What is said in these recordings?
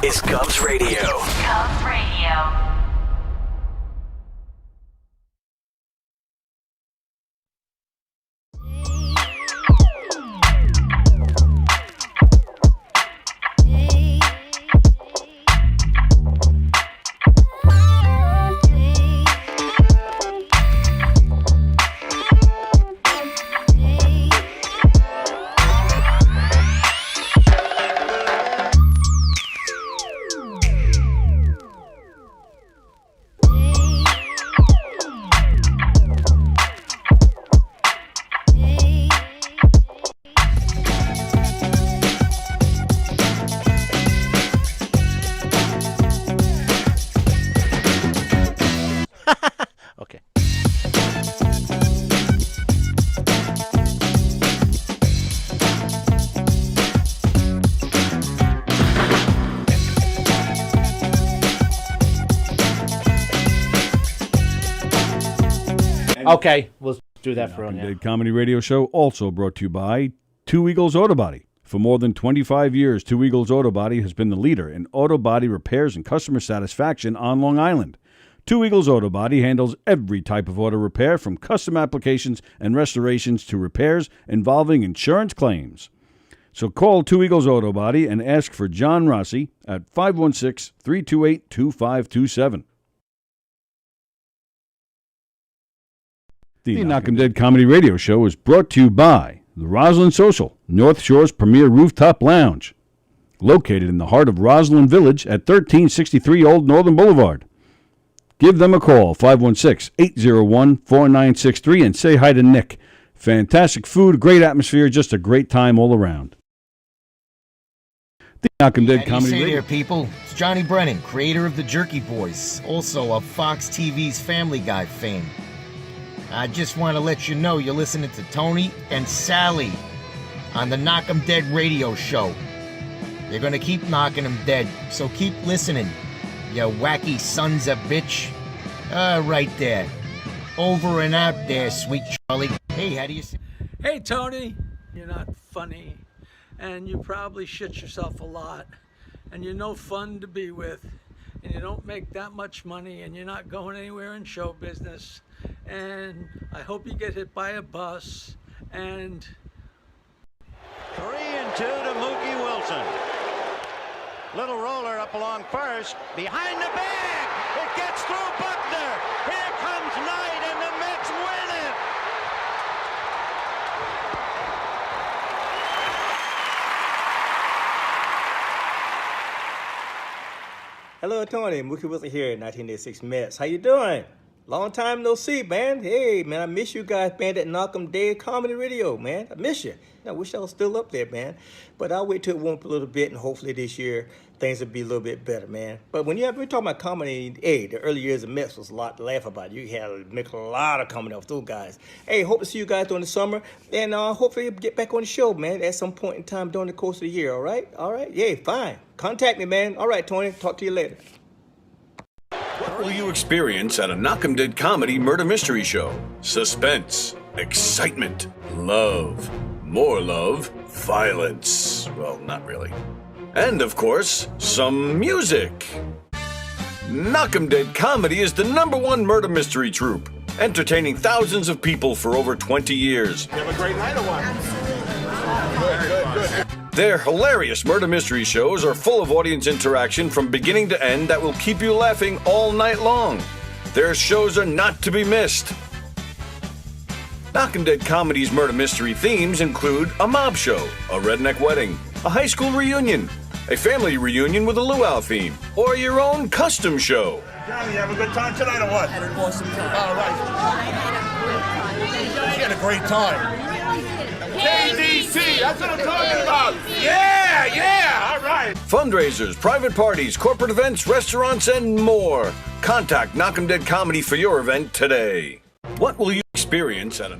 is Cubs Radio. Cubs Radio. Okay, we'll do that for Knockem Dead Comedy Radio Show, also brought to you by Two Eagles Auto Body. For more than 25 years, Two Eagles Auto Body has been the leader in auto body repairs and customer satisfaction on Long Island. Two Eagles Auto Body handles every type of auto repair, from custom applications and restorations to repairs involving insurance claims. So call Two Eagles Auto Body and ask for John Rossi at 516-328-2527. The Knockem Dead Comedy Radio Show is brought to you by the Roslyn Social, North Shore's premier rooftop lounge, located in the heart of Roslyn Village at 1363 Old Northern Boulevard. Give them a call, 516-801-4963, and say hi to Nick. Fantastic food, great atmosphere, just a great time all around. The Knockem Dead Comedy Radio. Hey there, people. It's Johnny Brennan, creator of the Jerky Boys, also of Fox TV's Family Guy fame. I just want to let you know you're listening to Tony and Sallie on the Knockem Dead Radio Show. They're going to keep knocking them dead, so keep listening, you wacky sons of bitch. Right there. Over and out there, sweet Charlie. Hey, how do you say? Hey, Tony, you're not funny, and you probably shit yourself a lot, and you're no fun to be with, and you don't make that much money, and you're not going anywhere in show business. And I hope you get hit by a bus. And 3-2 to Mookie Wilson. Little roller up along first. Behind the bag. It gets through Buckner. Here comes Knight, and the Mets win it. Hello, Tony. Mookie Wilson here, 1986 Mets. How you doing? Long time no see, man. Hey, man, I miss you guys, man, at Knockem Dead Comedy Radio, man. I miss you. I wish I was still up there, man. But I'll wait till it warm up a little bit, and hopefully this year things will be a little bit better, man. But when we're talking about comedy, hey, the early years of Mets was a lot to laugh about. You had to make a lot of comedy off those guys. Hey, hope to see you guys during the summer, and hopefully get back on the show, man, at some point in time during the course of the year, all right? All right? Yeah, fine. Contact me, man. All right, Tony. Talk to you later. What will you experience at a Knockem Dead Comedy Murder Mystery Show? Suspense, excitement, love, more love, violence. Well, not really. And, of course, some music. Knockem Dead Comedy is the #1 murder mystery troupe, entertaining thousands of people for over 20 years. You have a great night or what? Good. Their hilarious murder mystery shows are full of audience interaction from beginning to end that will keep you laughing all night long. Their shows are not to be missed. Knockem Dead Comedy's murder mystery themes include a mob show, a redneck wedding, a high school reunion, a family reunion with a luau theme, or your own custom show. Johnny, you have a good time tonight or what? Had an awesome time. All right. You had a great time. KDC, that's what I'm talking about. Yeah, all right. Fundraisers, private parties, corporate events, restaurants, and more. Contact Knockem Dead Comedy for your event today. What will you experience at a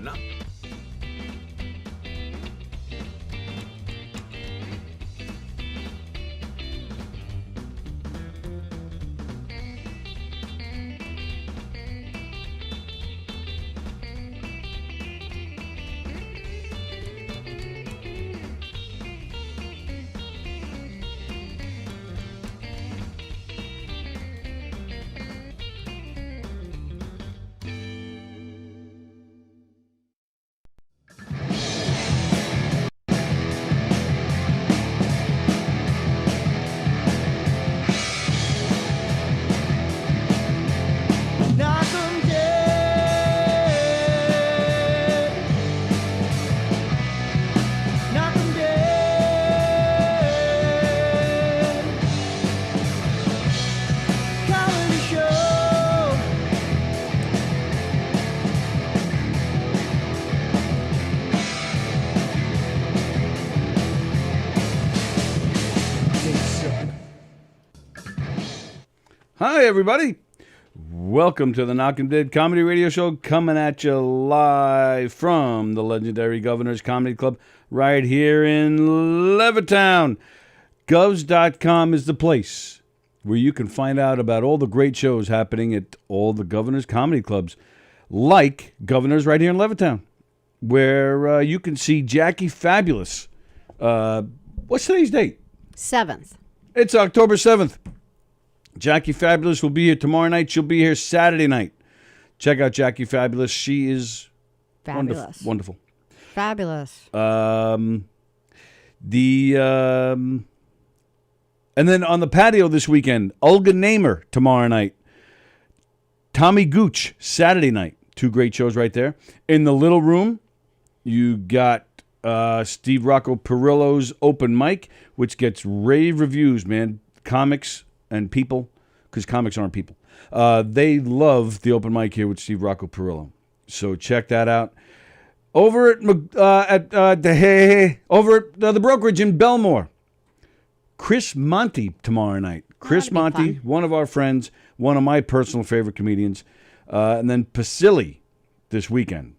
Hi, everybody. Welcome to the Knockem Dead Comedy Radio Show, coming at you live from the legendary Governor's Comedy Club right here in Levittown. Govs.com is the place where you can find out about all the great shows happening at all the Governor's Comedy Clubs, like Governor's right here in Levittown, where you can see Jackie Fabulous. What's today's date? 7th. It's October 7th. Jackie Fabulous will be here tomorrow night. She'll be here Saturday night. Check out Jackie Fabulous. She is Fabulous. Wonderful. Fabulous. And then on the patio this weekend, Olga Namer tomorrow night. Tommy Gooch Saturday night. Two great shows right there. In the little room, you got Steve Rocco Perillo's open mic, which gets rave reviews, man. Comics and people, because comics aren't people. They love the open mic here with Steve Rocco Perillo. So check that out. Over at the brokerage in Belmore, Chris Monty tomorrow night. Chris Monty, one of our friends, one of my personal favorite comedians. And then Basile this weekend.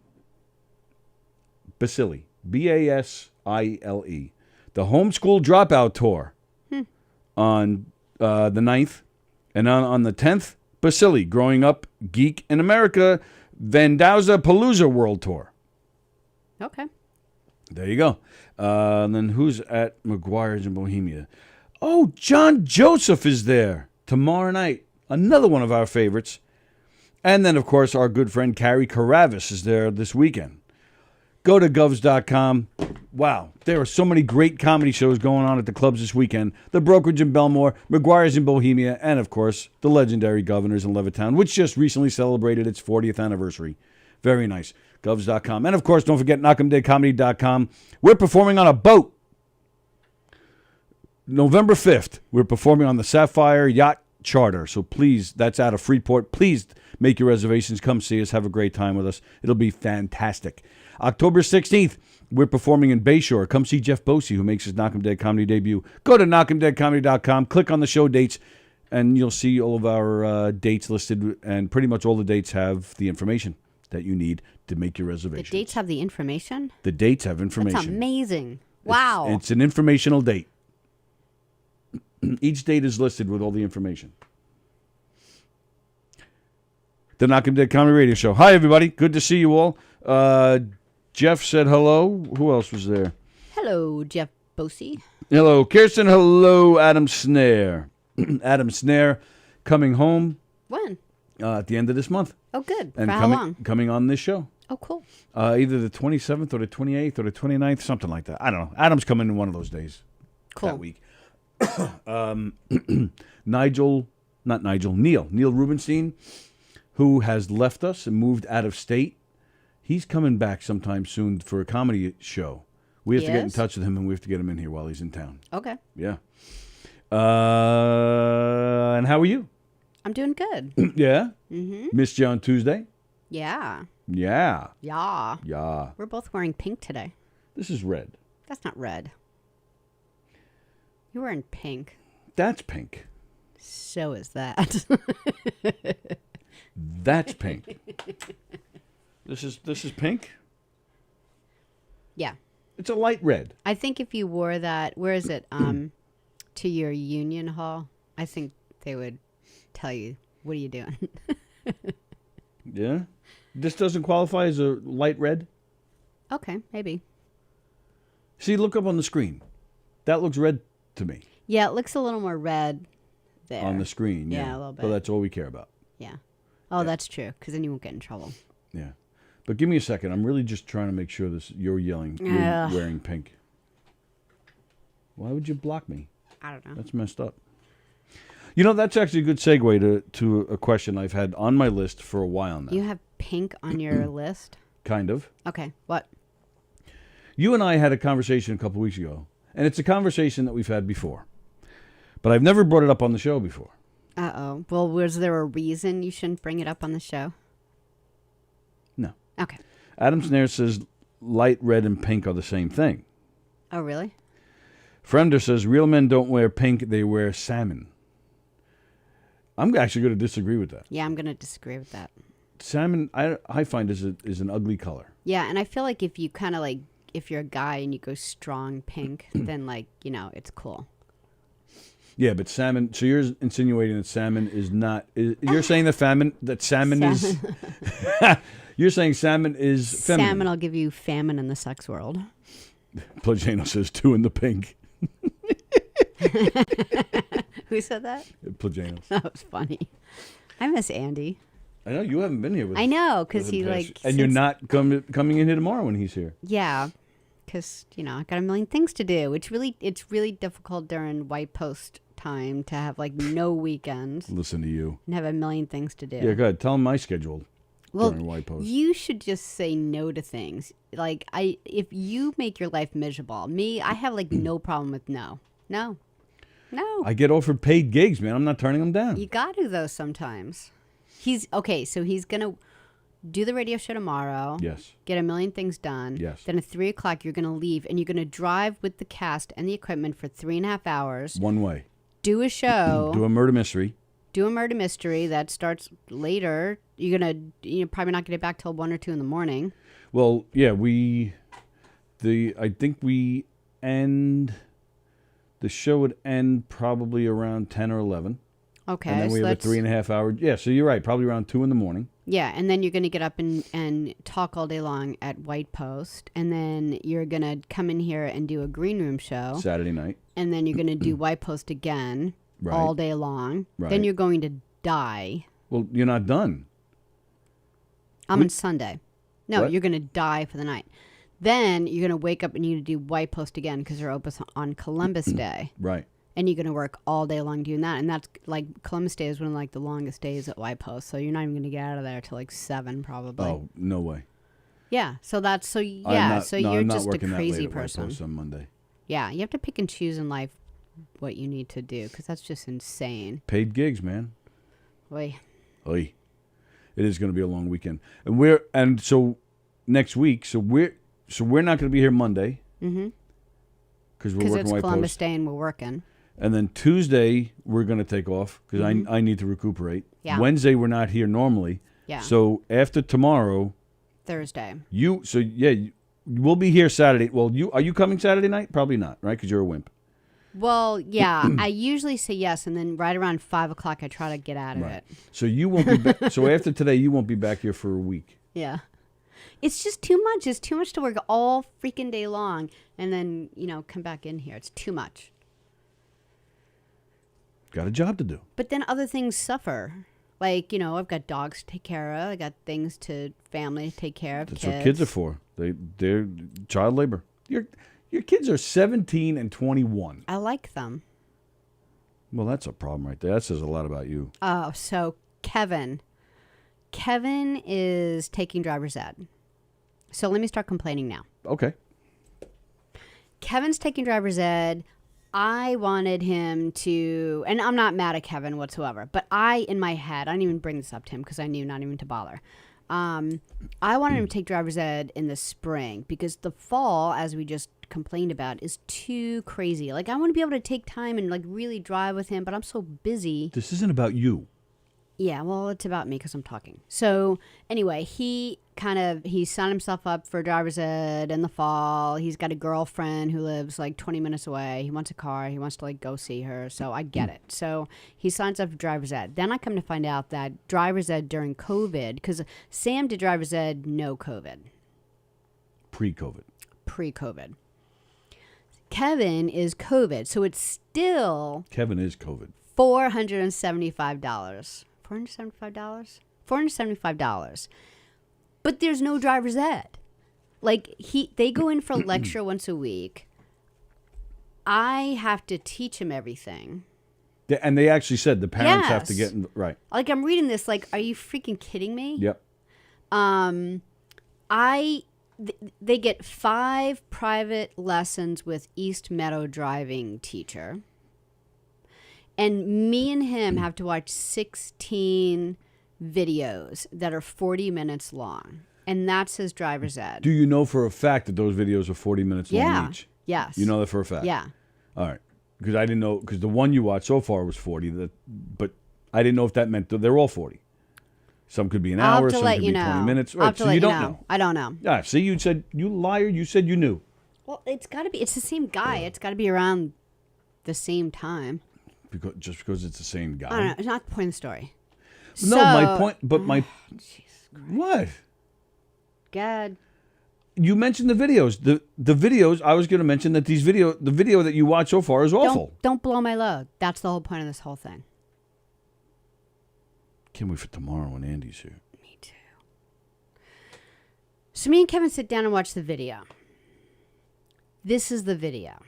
Basile. Basile. The Homeschool Dropout Tour on the 9th. And on the 10th, Basile, Growing Up Geek in America, Vandauza Palooza World Tour. Okay. There you go. And then who's at McGuire's in Bohemia? Oh, John Joseph is there tomorrow night. Another one of our favorites. And then, of course, our good friend Carrie Caravis is there this weekend. Go to govs.com. Wow, there are so many great comedy shows going on at the clubs this weekend. The Brokerage in Belmore, McGuire's in Bohemia, and, of course, the legendary Governor's in Levittown, which just recently celebrated its 40th anniversary. Very nice. Govs.com. And, of course, don't forget KnockemDeadComedy.com. We're performing on a boat. November 5th, we're performing on the Sapphire Yacht Charter. So please, that's out of Freeport. Please make your reservations. Come see us. Have a great time with us. It'll be fantastic. October 16th, we're performing in Bayshore. Come see Jeff Bosey, who makes his Knockem Dead comedy debut. Go to KnockemDeadComedy.com, click on the show dates, and you'll see all of our dates listed, and pretty much all the dates have the information that you need to make your reservation. The dates have the information? The dates have information. That's amazing. Wow. It's an informational date. Each date is listed with all the information. The Knockem Dead Comedy Radio Show. Hi, everybody. Good to see you all. Jeff said hello. Who else was there? Hello, Jeff Bosey. Hello, Kirsten. Hello, Adam Snare. Adam Snare coming home. When? At the end of this month. Oh, good. And for how long? coming on this show. Oh, cool. Either the 27th or the 28th or the 29th, something like that. I don't know. Adam's coming in one of those days. Cool. That week. Neil Rubenstein, who has left us and moved out of state. He's coming back sometime soon for a comedy show. We have to get in touch with him, and we have to get him in here while he's in town. Okay. Yeah. And how are you? I'm doing good. Yeah? Mm-hmm. Missed you on Tuesday? Yeah. Yeah. Yeah. Yeah. We're both wearing pink today. This is red. That's not red. You're wearing pink. That's pink. So is that. That's pink. This is pink? Yeah. It's a light red. I think if you wore that, where is it? To your union hall, I think they would tell you, what are you doing? Yeah? This doesn't qualify as a light red? Okay, maybe. See, look up on the screen. That looks red to me. Yeah, it looks a little more red there. On the screen, yeah. Yeah, a little bit. So that's all we care about. Yeah. Oh, that's true, because then you won't get in trouble. Yeah. But give me a second. I'm really just trying to make sure you're yelling. You're wearing pink. Why would you block me? I don't know. That's messed up. You know, that's actually a good segue to a question I've had on my list for a while now. You have pink on your list? Kind of. Okay, what? You and I had a conversation a couple weeks ago, and it's a conversation that we've had before. But I've never brought it up on the show before. Uh-oh. Well, was there a reason you shouldn't bring it up on the show? No. Okay. Adam Snare says light red and pink are the same thing. Oh, really? Friender says real men don't wear pink, they wear salmon. I'm actually going to disagree with that. Yeah, I'm going to disagree with that. Salmon, I find is an ugly color. Yeah, and I feel like if you kind of like, if you're a guy and you go strong pink, then like, it's cool. Yeah, but salmon. So you're insinuating that salmon is not. You're saying that salmon is. You're saying salmon is feminine. Salmon will give you famine in the sex world. Plagano says 2 in the pink. Who said that? Plagano. That was funny. I miss Andy. I know you haven't been here with. I know, because he and you're not coming in here tomorrow when he's here. Yeah, because I got a million things to do. It's really difficult during White Post time to have like no weekends. Listen to you. And have a million things to do. Yeah, go ahead. Tell him my schedule during White Post. You should just say no to things. Like if you make your life miserable, I have like no problem with no. I get offered paid gigs, man. I'm not turning them down. You got to though sometimes. So he's gonna do the radio show tomorrow. Yes. Get a million things done. Yes. Then at 3:00 you're gonna leave and you're gonna drive with the cast and the equipment for 3.5 hours. One way. Do a show. Do a murder mystery. Do a murder mystery that starts later. You're probably not gonna get back till 1 or 2 in the morning. Well, yeah, I think we end. The show would end probably around 10 or 11. Okay. And then we have a 3.5 hour. Yeah, so you're right. Probably around 2 in the morning. Yeah, and then you're going to get up and talk all day long at White Post. And then you're going to come in here and do a green room show. Saturday night. And then you're going to do White Post again all day long. Right. Then you're going to die. Well, you're not done. On Sunday. No, What? you're going to die for the night. Then you're going to wake up and you're going to do White Post again because they're open on Columbus Day. Right. And you're going to work all day long doing that. And that's like Columbus Day is one of like the longest days at White Post. So you're not even going to get out of there till like 7 probably. Oh, no way. Yeah. So you're I'm not just a working that crazy late at White person. Post on Monday. Yeah. You have to pick and choose in life what you need to do because that's just insane. Paid gigs, man. Oy. Oy. It is going to be a long weekend. And so next week, we're not going to be here Monday. Mm-hmm. Because we're working it's White Columbus Post. Day and we're working. And then Tuesday, we're going to take off because I need to recuperate. Yeah. Wednesday, we're not here normally. Yeah. So after tomorrow. Thursday. We'll be here Saturday. Well, are you coming Saturday night? Probably not, right? Because you're a wimp. Well, yeah. I usually say yes, and then right around 5:00, I try to get out of it. So you won't be back. So after today, you won't be back here for a week. Yeah. It's just too much. It's too much to work all freaking day long and then, come back in here. It's too much. Got a job to do. But then other things suffer. Like, I've got dogs to take care of. I got things family to take care of. That's what kids are for. They're child labor. Your kids are 17 and 21. I like them. Well, that's a problem right there. That says a lot about you. Oh, so Kevin is taking driver's ed. So let me start complaining now. Okay. Kevin's taking driver's ed. I wanted him to, and I'm not mad at Kevin whatsoever, but in my head, I didn't even bring this up to him because I knew not even to bother. I wanted him to take driver's ed in the spring because the fall, as we just complained about, is too crazy. Like, I want to be able to take time and like really drive with him, but I'm so busy. This isn't about you. Yeah, well, it's about me because I'm talking. So anyway, he signed himself up for driver's ed in the fall. He's got a girlfriend who lives like 20 minutes away. He wants a car. He wants to like go see her. So I get it. So he signs up for driver's ed. Then I come to find out that driver's ed during COVID, because Sam did driver's ed no COVID. Pre-COVID. Pre-COVID. Kevin is COVID. So it's still... Kevin is COVID. $475. $475? But there's no driver's ed. Like, they go in for a lecture once a week. I have to teach him everything. And they actually said the parents have to get right. Like, I'm reading this, like, are you freaking kidding me? Yep. They get 5 private lessons with East Meadow driving teacher. And me and him have to watch 16 videos that are 40 minutes long. And that's his driver's ed. Do you know for a fact that those videos are 40 minutes long each? Yes. You know that for a fact? Yeah. All right. Because I didn't know, because the one you watched so far was 40, but I didn't know if that meant that they're all 40. Some could be an I'll hour, have to some let could you be 20 know. minutes. I'll Right, have to so let you you don't know. I don't know. Yeah, see, you said, you liar, you said you knew. Well, it's got to be. It's the same guy. It's got to be around the same time. Just because it's the same guy. I don't know. It's not the point of the story. No, my point, but my... What? God. You mentioned the videos. The videos, I was going to mention that the video that you watched so far is awful. Don't blow my load. That's the whole point of this whole thing. Can't wait for tomorrow when Andy's here. Me too. So me and Kevin sit down and watch the video. This is the video.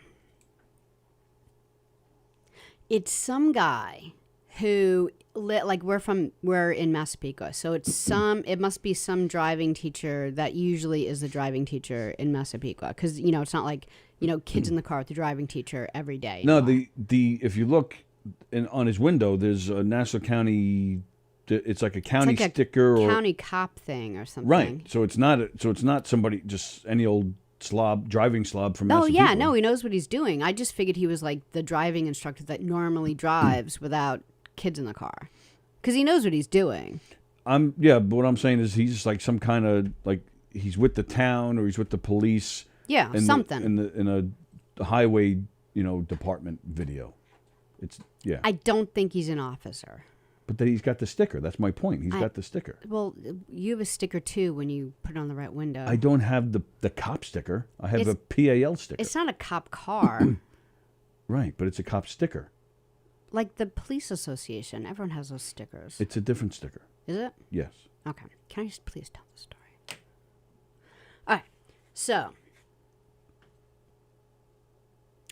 It's some guy who we're in Massapequa, so it must be some driving teacher that usually is the driving teacher in Massapequa, because it's not like kids in the car with the driving teacher every day. No, the if you look on his window, there's a Nassau County. It's like a county sticker or county cop thing or something. Right. So it's not somebody, just any old driving slob from Massapequa. Oh yeah, no, he knows what he's doing. I just figured he was like the driving instructor that normally drives without kids in the car, because he knows what he's doing. But what I'm saying is he's just like some kind of he's with the town or he's with the police. Yeah, something in a highway department video. I don't think he's an officer. But that he's got the sticker. That's my point. He's got the sticker. Well, you have a sticker too when you put it on the right window. I don't have the cop sticker. I have a PAL sticker. It's not a cop car. Right, but it's a cop sticker. Like the police association. Everyone has those stickers. It's a different sticker. Is it? Yes. Okay. Can I just please tell the story? All right. So,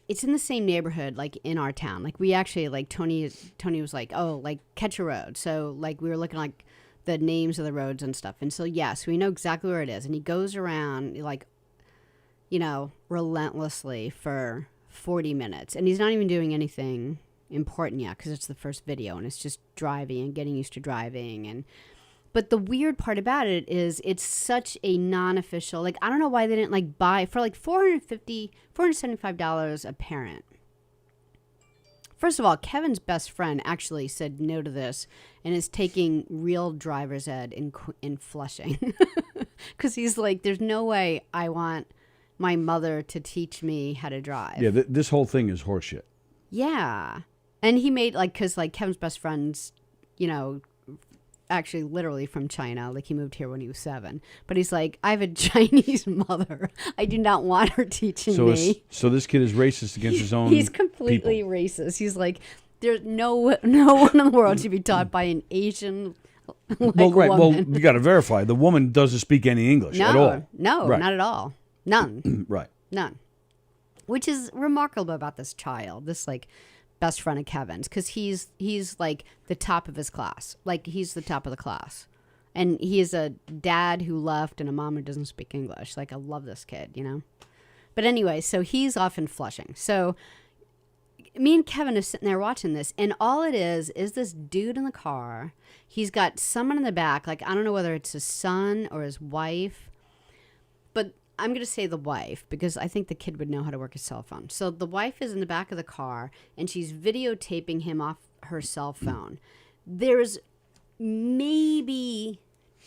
it's in the same neighborhood, like in our town. Like we actually, like Tony was like, oh, like Ketcher Road. So like we were looking like the names of the roads and stuff. And so yes, we know exactly where it is. And he goes around like, relentlessly for 40 minutes. And he's not even doing anything important yet because it's the first video and it's just driving and getting used to driving. But the weird part about it is it's such a non-official, like, I don't know why they didn't buy for like $475 a parent. First of all, Kevin's best friend actually said no to this and is taking real driver's ed in Flushing. Because he's like, there's no way I want my mother to teach me how to drive. Yeah, this whole thing is horseshit. Yeah. And he made, because Kevin's best friend's, actually literally from China. Like he moved here when he was 7. But he's like, I have a Chinese mother. I do not want her teaching me. So this kid is racist against his own He's completely people. Racist. He's like, there's no one in the world should be taught by an Asian woman. Well, you got to verify. The woman doesn't speak any English at all. No, right. Not at all. None. Right. None. Which is remarkable about this child, this best friend of Kevin's, because he's like the top of his class. Like he's the top of the class. And he is a dad who left and a mom who doesn't speak English. Like I love this kid, But anyway, so he's off in Flushing. So me and Kevin are sitting there watching this, and all it is this dude in the car. He's got someone in the back, like I don't know whether it's his son or his wife, but I'm going to say the wife because I think the kid would know how to work a cell phone. So the wife is in the back of the car and she's videotaping him off her cell phone. There's maybe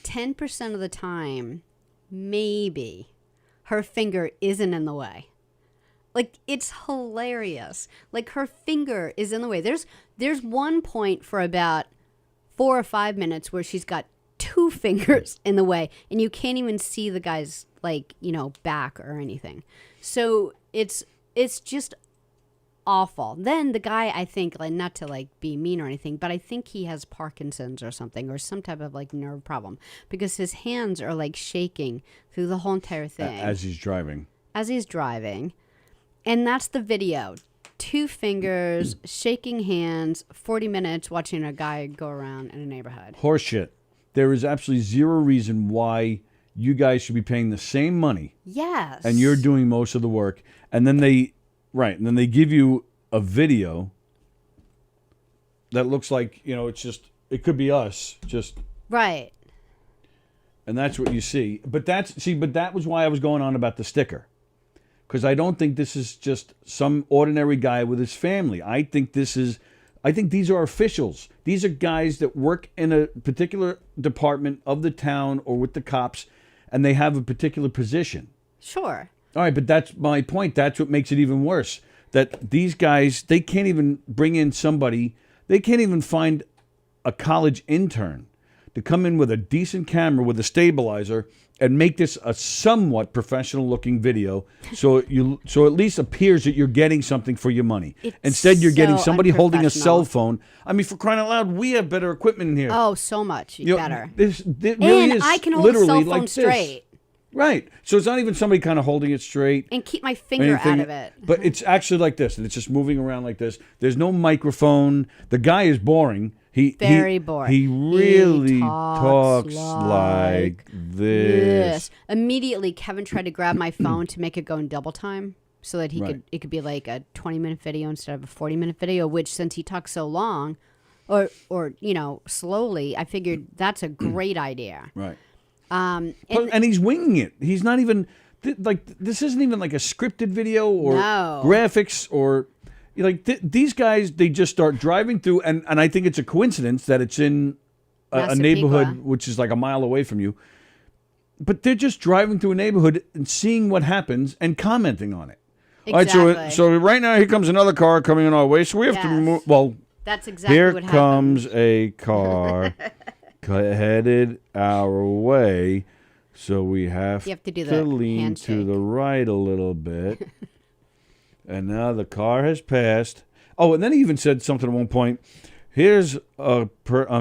10% of the time, maybe her finger isn't in the way. Like it's hilarious. Like her finger is in the way. There's one point for about 4 or 5 minutes where she's got 2 fingers in the way and you can't even see the guy's back or anything. So it's just awful. Then the guy, I think, not to be mean or anything, but I think he has Parkinson's or something or some type of nerve problem because his hands are shaking through the whole entire thing. As he's driving. And that's the video. 2 fingers, shaking hands, 40 minutes watching a guy go around in a neighborhood. Horseshit. There is absolutely zero reason why you guys should be paying the same money. Yes. And you're doing most of the work. And then they give you a video that looks like, it could be us. Just right. And that's what you see. But that was why I was going on about the sticker. Because I don't think this is just some ordinary guy with his family. I think this is I think these are officials. These are guys that work in a particular department of the town or with the cops, and they have a particular position. Sure. All right, but that's my point. That's what makes it even worse. That these guys, they can't even bring in somebody. They can't even find a college intern to come in with a decent camera with a stabilizer and make this a somewhat professional-looking video, so at least appears that you're getting something for your money. Instead, you're getting somebody holding a cell phone. I mean, for crying out loud, we have better equipment in here. Oh, so much better. This really is I can hold the cell phone like straight. Right. So it's not even somebody kind of holding it straight. And keep my finger out of it. But it's actually like this, and it's just moving around like this. There's no microphone. The guy is boring. Very boring. He really talks like this. Immediately, Kevin tried to grab my phone to make it go in double time so that it could be like a 20-minute video instead of a 40-minute video, which since he talks so long or slowly, I figured that's a great idea. Right. And he's winging it. He's not even this isn't even like a scripted video or graphics or these guys. They just start driving through, and I think it's a coincidence that it's in a neighborhood which is like a mile away from you. But they're just driving through a neighborhood and seeing what happens and commenting on it. Exactly. All right, so right now here comes another car coming in our way, so we have to move. Well, that's exactly here what comes a car headed our way, so we have to do to the lean handshake to the right a little bit. And now the car has passed. Oh, and then he even said something at one point. Here's a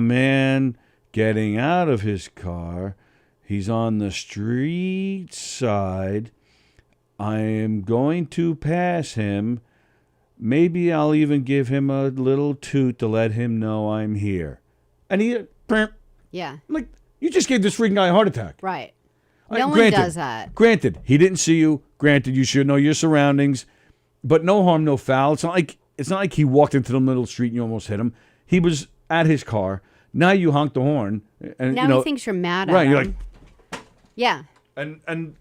man getting out of his car. He's on the street side. I am going to pass him. Maybe I'll even give him a little toot to let him know I'm here. And he... Yeah. I'm like, you just gave this freaking guy a heart attack. Right. No one does that. Granted, he didn't see you. Granted, you should know your surroundings. But no harm, no foul. It's not like he walked into the middle of the street and you almost hit him. He was at his car. Now you honk the horn. And, now he thinks you're mad at him. Right, you're like... Yeah. And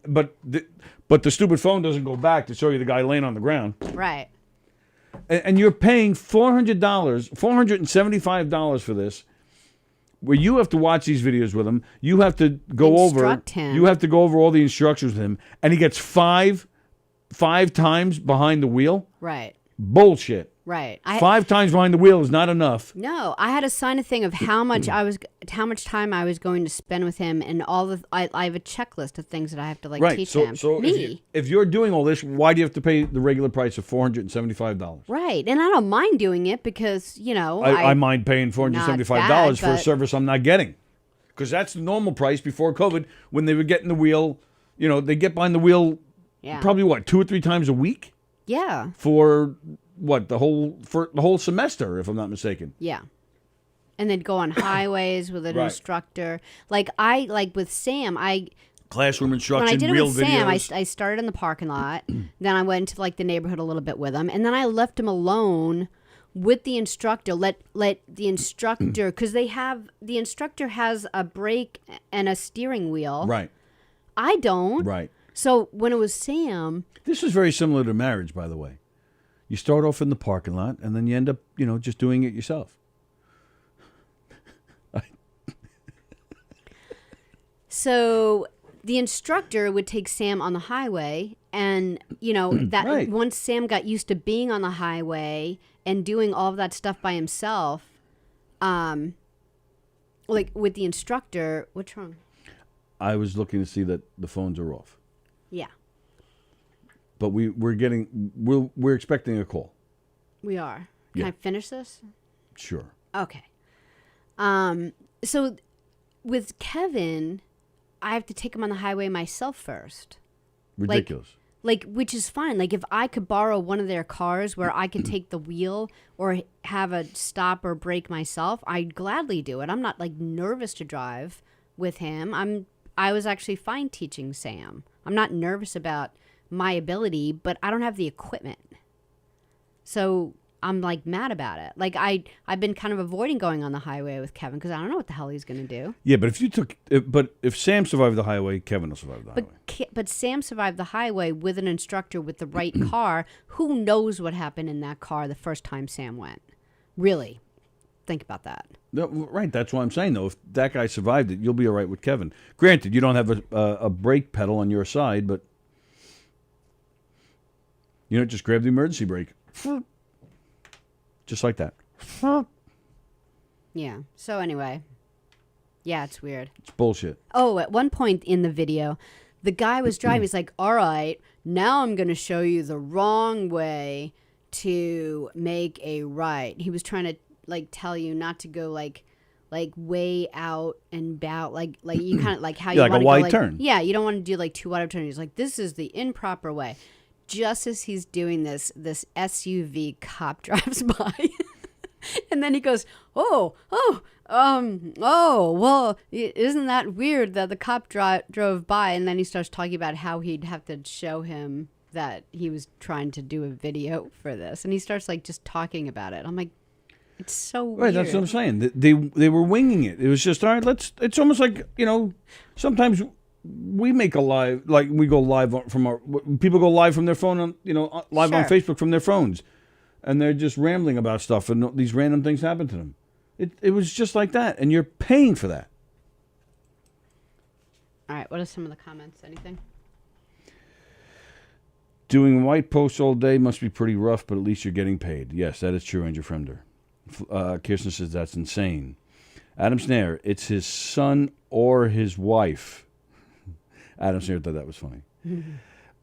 but the stupid phone doesn't go back to show you the guy laying on the ground. Right. And you're paying $475 for this, where you have to watch these videos with him. You have to go Instruct him. You have to go over all the instructions with him, and he gets five times behind the wheel. Right. Bullshit. Right. 5 times behind the wheel is not enough. No, I had to sign a thing of how much time I was going to spend with him, and I have a checklist of things that I have to teach him. So if you're doing all this, why do you have to pay the regular price of $475? Right, and I don't mind doing it because I mind paying $475 for a service I'm not getting, because that's the normal price before COVID when they were getting the wheel. They get behind the wheel probably 2 or 3 times a week. Yeah. For the whole semester, if I'm not mistaken. Yeah. And then go on highways with an instructor. With Sam, classroom instruction, when I did it real with videos. Sam, I started in the parking lot. Then I went into the neighborhood a little bit with him, and then I left him alone with the instructor. Let the instructor, because the instructor has a brake and a steering wheel. Right. I don't. Right. So when it was Sam, this is very similar to marriage, by the way. You start off in the parking lot, and then you end up, just doing it yourself. So the instructor would take Sam on the highway, and once Sam got used to being on the highway and doing all of that stuff by himself, with the instructor, what's wrong? I was looking to see that the phones are off. Yeah. But we're expecting a call. We are. Can I finish this? Sure. Okay. So with Kevin, I have to take him on the highway myself first. Ridiculous. Which is fine. If I could borrow one of their cars where I could take the wheel or have a stop or brake myself, I'd gladly do it. I'm not nervous to drive with him. I was actually fine teaching Sam. I'm not nervous about my ability, but I don't have the equipment. So I'm mad about it. I've been kind of avoiding going on the highway with Kevin because I don't know what the hell he's going to do. Yeah, but if Sam survived the highway, Kevin will survive the highway. But Sam survived the highway with an instructor with the right car. Who knows what happened in that car the first time Sam went? Really, think about that. No, right, that's what I'm saying, though. If that guy survived it, you'll be all right with Kevin. Granted, you don't have a brake pedal on your side, but just grab the emergency brake. Just like that. Yeah. So anyway, yeah, it's weird. It's bullshit. Oh, at one point in the video, the guy was driving. He's like, all right, now I'm going to show you the wrong way to make a right. He was trying to tell you not to go like way out and about, like you kind of like how you like want a to wide go, turn. Yeah, you don't want to do like too wide of a turn. He's like, this is the improper way. Just as he's doing this SUV cop drives by. And then he goes, well, isn't that weird that the cop drove by? And then he starts talking about how he'd have to show him that he was trying to do a video for this. And he starts just talking about it. I'm like, it's so weird. Right, that's what I'm saying. They were winging it. It was just, all right, it's almost like, sometimes we make a live, we go live people go live from their phone, live on Facebook from their phones. And they're just rambling about stuff, and these random things happen to them. It was just like that, and you're paying for that. All right, what are some of the comments? Anything? Doing white posts all day must be pretty rough, but at least you're getting paid. Yes, that is true, Andrew Fremder. Kirsten says that's insane. Adam Snare, it's his son or his wife. Adam Snare thought that was funny.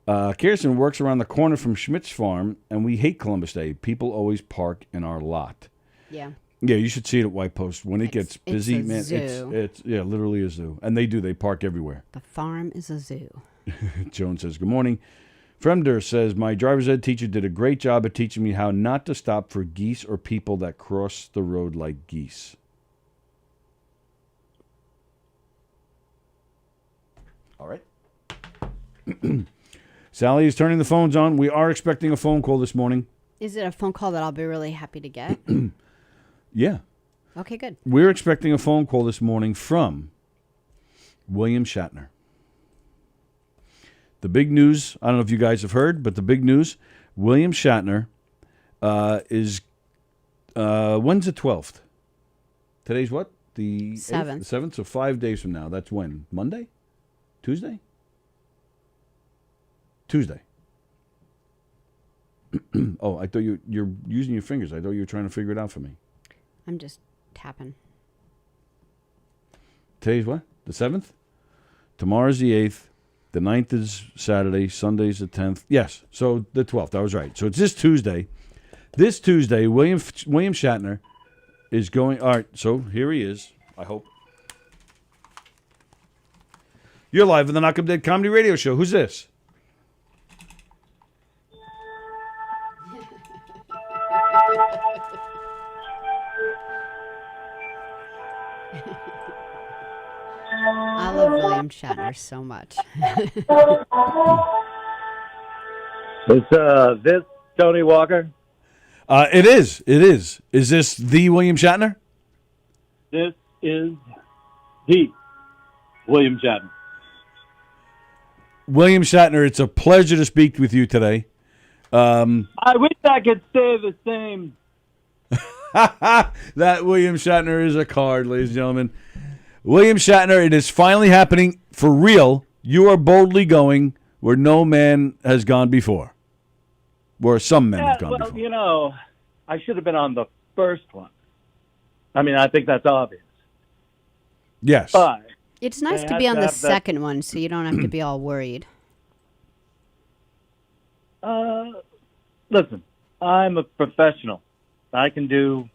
Kirsten works around the corner from Schmidt's farm, and we hate Columbus Day. People always park in our lot. Yeah. Yeah, you should see it at White Post. When it gets busy, it's a man, zoo. it's literally a zoo. And they park everywhere. The farm is a zoo. Joan says, good morning. Fremder says, my driver's ed teacher did a great job at teaching me how not to stop for geese or people that cross the road like geese. All right. Sallie is turning the phones on. We are expecting a phone call this morning. Is it a phone call that I'll be really happy to get? Yeah. Okay, good. We're expecting a phone call this morning from William Shatner. The big news, I don't know if you guys have heard, but the big news, William Shatner is, when's the 12th? Today's what? The 7th. 8th? The 7th, so 5 days from now. That's when? Monday? Tuesday? Tuesday. Oh, I thought you're using your fingers. I thought you were trying to figure it out for me. I'm just tapping. Today's what? The 7th? Tomorrow's the 8th. The 9th is Saturday. Sunday's the 10th. Yes, so the 12th. I was right. So it's this Tuesday. This Tuesday, William Shatner is going. All right, so here he is, I hope. You're live on the Knockem Dead Comedy Radio Show. Who's this? I love William Shatner so much. Is this Tony Walker? It is. It is. Is this the William Shatner? This is the William Shatner. William Shatner, it's a pleasure to speak with you today. I wish I could say the same. That William Shatner is a card, ladies and gentlemen. William Shatner, it is finally happening for real. You are boldly going where no man has gone before. Where some men have gone before. You know, I should have been on the first one. I mean, I think that's obvious. Yes. But it's nice to be on the second one, so you don't have to be all worried. Listen, I'm a professional. I can do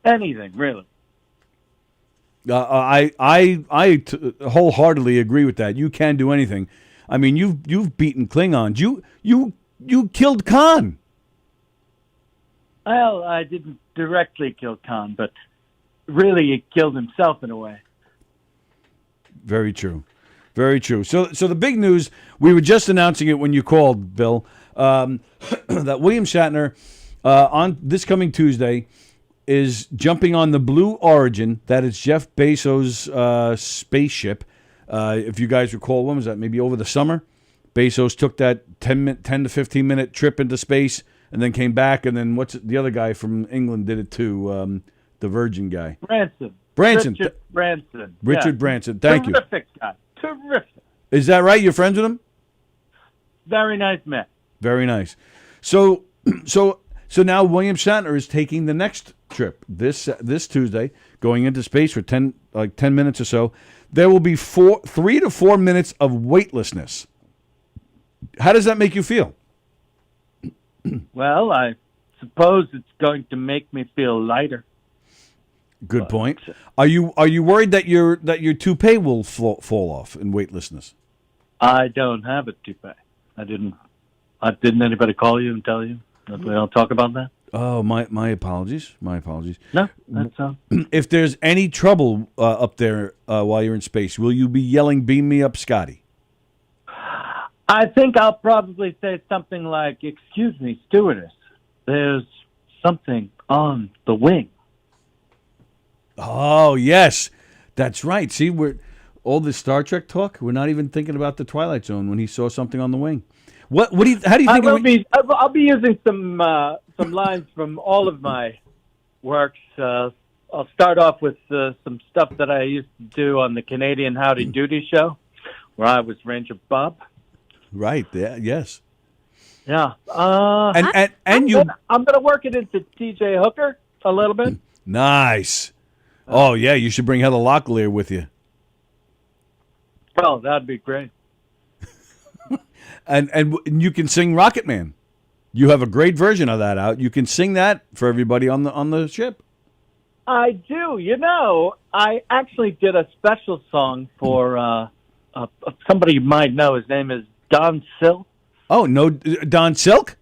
anything, really. I wholeheartedly agree with that. You can do anything. I mean, you've beaten Klingons. You killed Khan. Well, I didn't directly kill Khan, but really he killed himself in a way. Very true. Very true. So the big news, we were just announcing it when you called, Bill, that William Shatner on this coming Tuesday is jumping on the Blue Origin. That is Jeff Bezos' spaceship. If you guys recall, when was that? Maybe over the summer? Bezos took that 10 to 15-minute trip into space and then came back, and then the other guy from England did it too, the Virgin guy. Branson. Branson. Richard Branson. Richard Branson. Thank you. Terrific guy. Terrific. Is that right? You're friends with him? Very nice man. Very nice. So now William Shatner is taking the next trip this Tuesday, going into space for 10 minutes or so. There will be 3 to 4 minutes of weightlessness. How does that make you feel? Well, I suppose it's going to make me feel lighter. Good point. Are you worried that your toupee will fall off in weightlessness? I don't have a toupee. Didn't anybody call you and tell you that we don't talk about that? Oh, my apologies. My apologies. No, that's all. If there's any trouble up there while you're in space, will you be yelling, "Beam me up, Scotty"? I think I'll probably say something like, "Excuse me, stewardess, there's something on the wing." Oh, yes. That's right. See, we're all this Star Trek talk, we're not even thinking about the Twilight Zone when he saw something on the wing. How do you think I'll be using some lines from all of my works. I'll start off with some stuff that I used to do on the Canadian Howdy Doody show, where I was Ranger Bob. Right. Yeah. Yes. Yeah. I'm gonna work it into T.J. Hooker a little bit. Nice. Oh yeah, you should bring Heather Locklear with you. Oh, that'd be great. And you can sing Rocket Man. You have a great version of that out. You can sing that for everybody on the ship. I do. You know, I actually did a special song for somebody you might know. His name is Don Silk. Oh, no, Don Silk?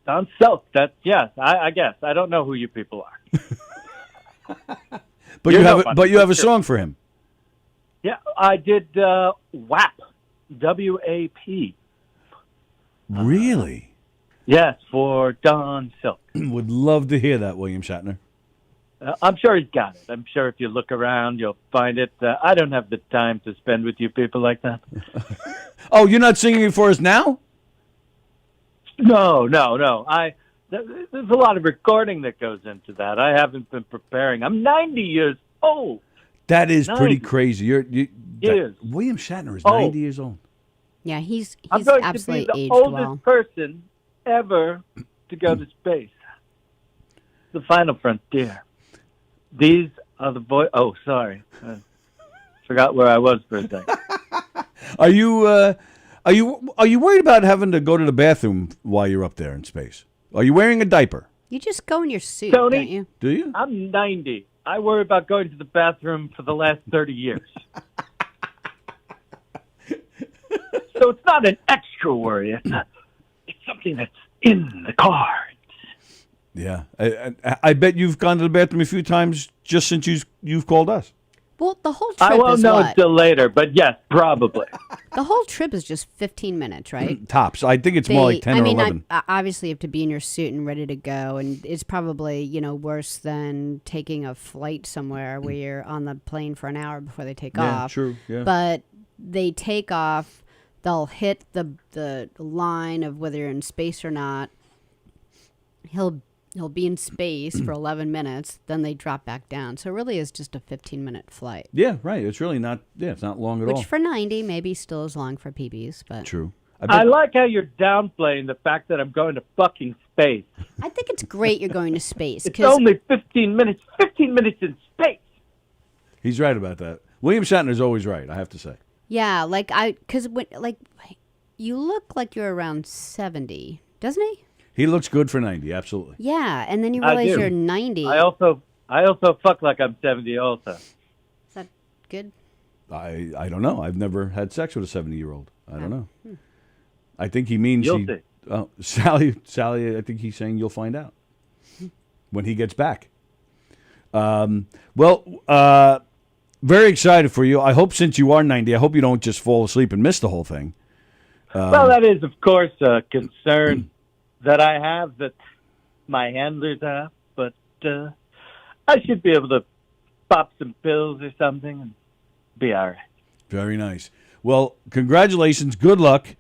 Don Silk. Yes, I guess. I don't know who you people are. But you have a song for him. Yeah, I did WAP. W-A-P. Really? Yes, for Don Silk. Would love to hear that, William Shatner. I'm sure he's got it. I'm sure if you look around, you'll find it. I don't have the time to spend with you people like that. Oh, you're not singing it for us now? No. There's a lot of recording that goes into that. I haven't been preparing. I'm 90 years old. That is pretty crazy. William Shatner is 90 years old. Yeah, he's I'm going absolutely to be the aged oldest well. person ever to go to space. The final frontier. These are the boys. Oh, sorry, I forgot where I was for a second. Are you worried about having to go to the bathroom while you're up there in space? Are you wearing a diaper? You just go in your suit, Tony, don't you? Do you? I'm 90. I worry about going to the bathroom for the last 30 years. So it's not an extra worry. It's something that's in the cards. Yeah. I bet you've gone to the bathroom a few times just since you've called us. Well, the whole trip I won't is know what? until later, but yes, probably. The whole trip is just 15 minutes, right? Tops. I think it's more like 10 or 11. Obviously, you have to be in your suit and ready to go, and it's probably worse than taking a flight somewhere where you're on the plane for an hour before they take off. Yeah, true. Yeah. But they take off. They'll hit the line of whether you're in space or not. He'll be in space for 11 minutes, then they drop back down. So it really is just a 15-minute flight. Yeah, right. It's really not. Yeah, it's not long at all. Which for 90 maybe still is long for PBs, but true. I like how you're downplaying the fact that I'm going to fucking space. I think it's great you're going to space. It's only 15 minutes. 15 minutes in space. He's right about that. William Shatner's always right, I have to say. Yeah, because you look like you're around 70, doesn't he? He looks good for 90, absolutely. Yeah, and then you realize you're 90. I also fuck like I'm 70 also. Is that good? I don't know. I've never had sex with a 70-year-old. I don't know. I think he means You'll see. Oh, Sallie, I think he's saying you'll find out when he gets back. Very excited for you. I hope since you are 90, I hope you don't just fall asleep and miss the whole thing. Well, that is, of course, a concern that I have, that my handlers have, but I should be able to pop some pills or something and be all right. Very nice. Well, congratulations. Good luck.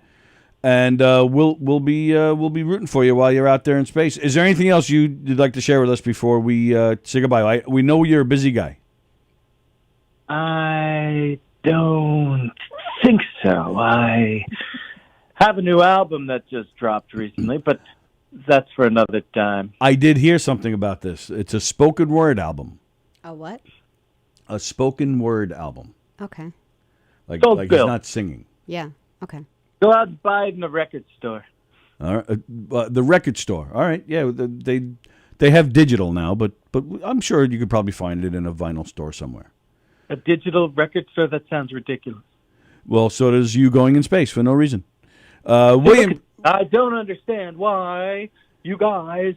And we'll be rooting for you while you're out there in space. Is there anything else you'd like to share with us before we say goodbye? We know you're a busy guy. I don't think so. I have a new album that just dropped recently, but that's for another time. I did hear something about this. It's a spoken word album. A what? A spoken word album. Okay. Like Don't he's Bill. not singing. Yeah. Okay. Go out and buy it in the record store. All right, the record store. All right, yeah, they have digital now, but I'm sure you could probably find it in a vinyl store somewhere. A digital record store? That sounds ridiculous. Well, so does you going in space for no reason. William, I don't understand why you guys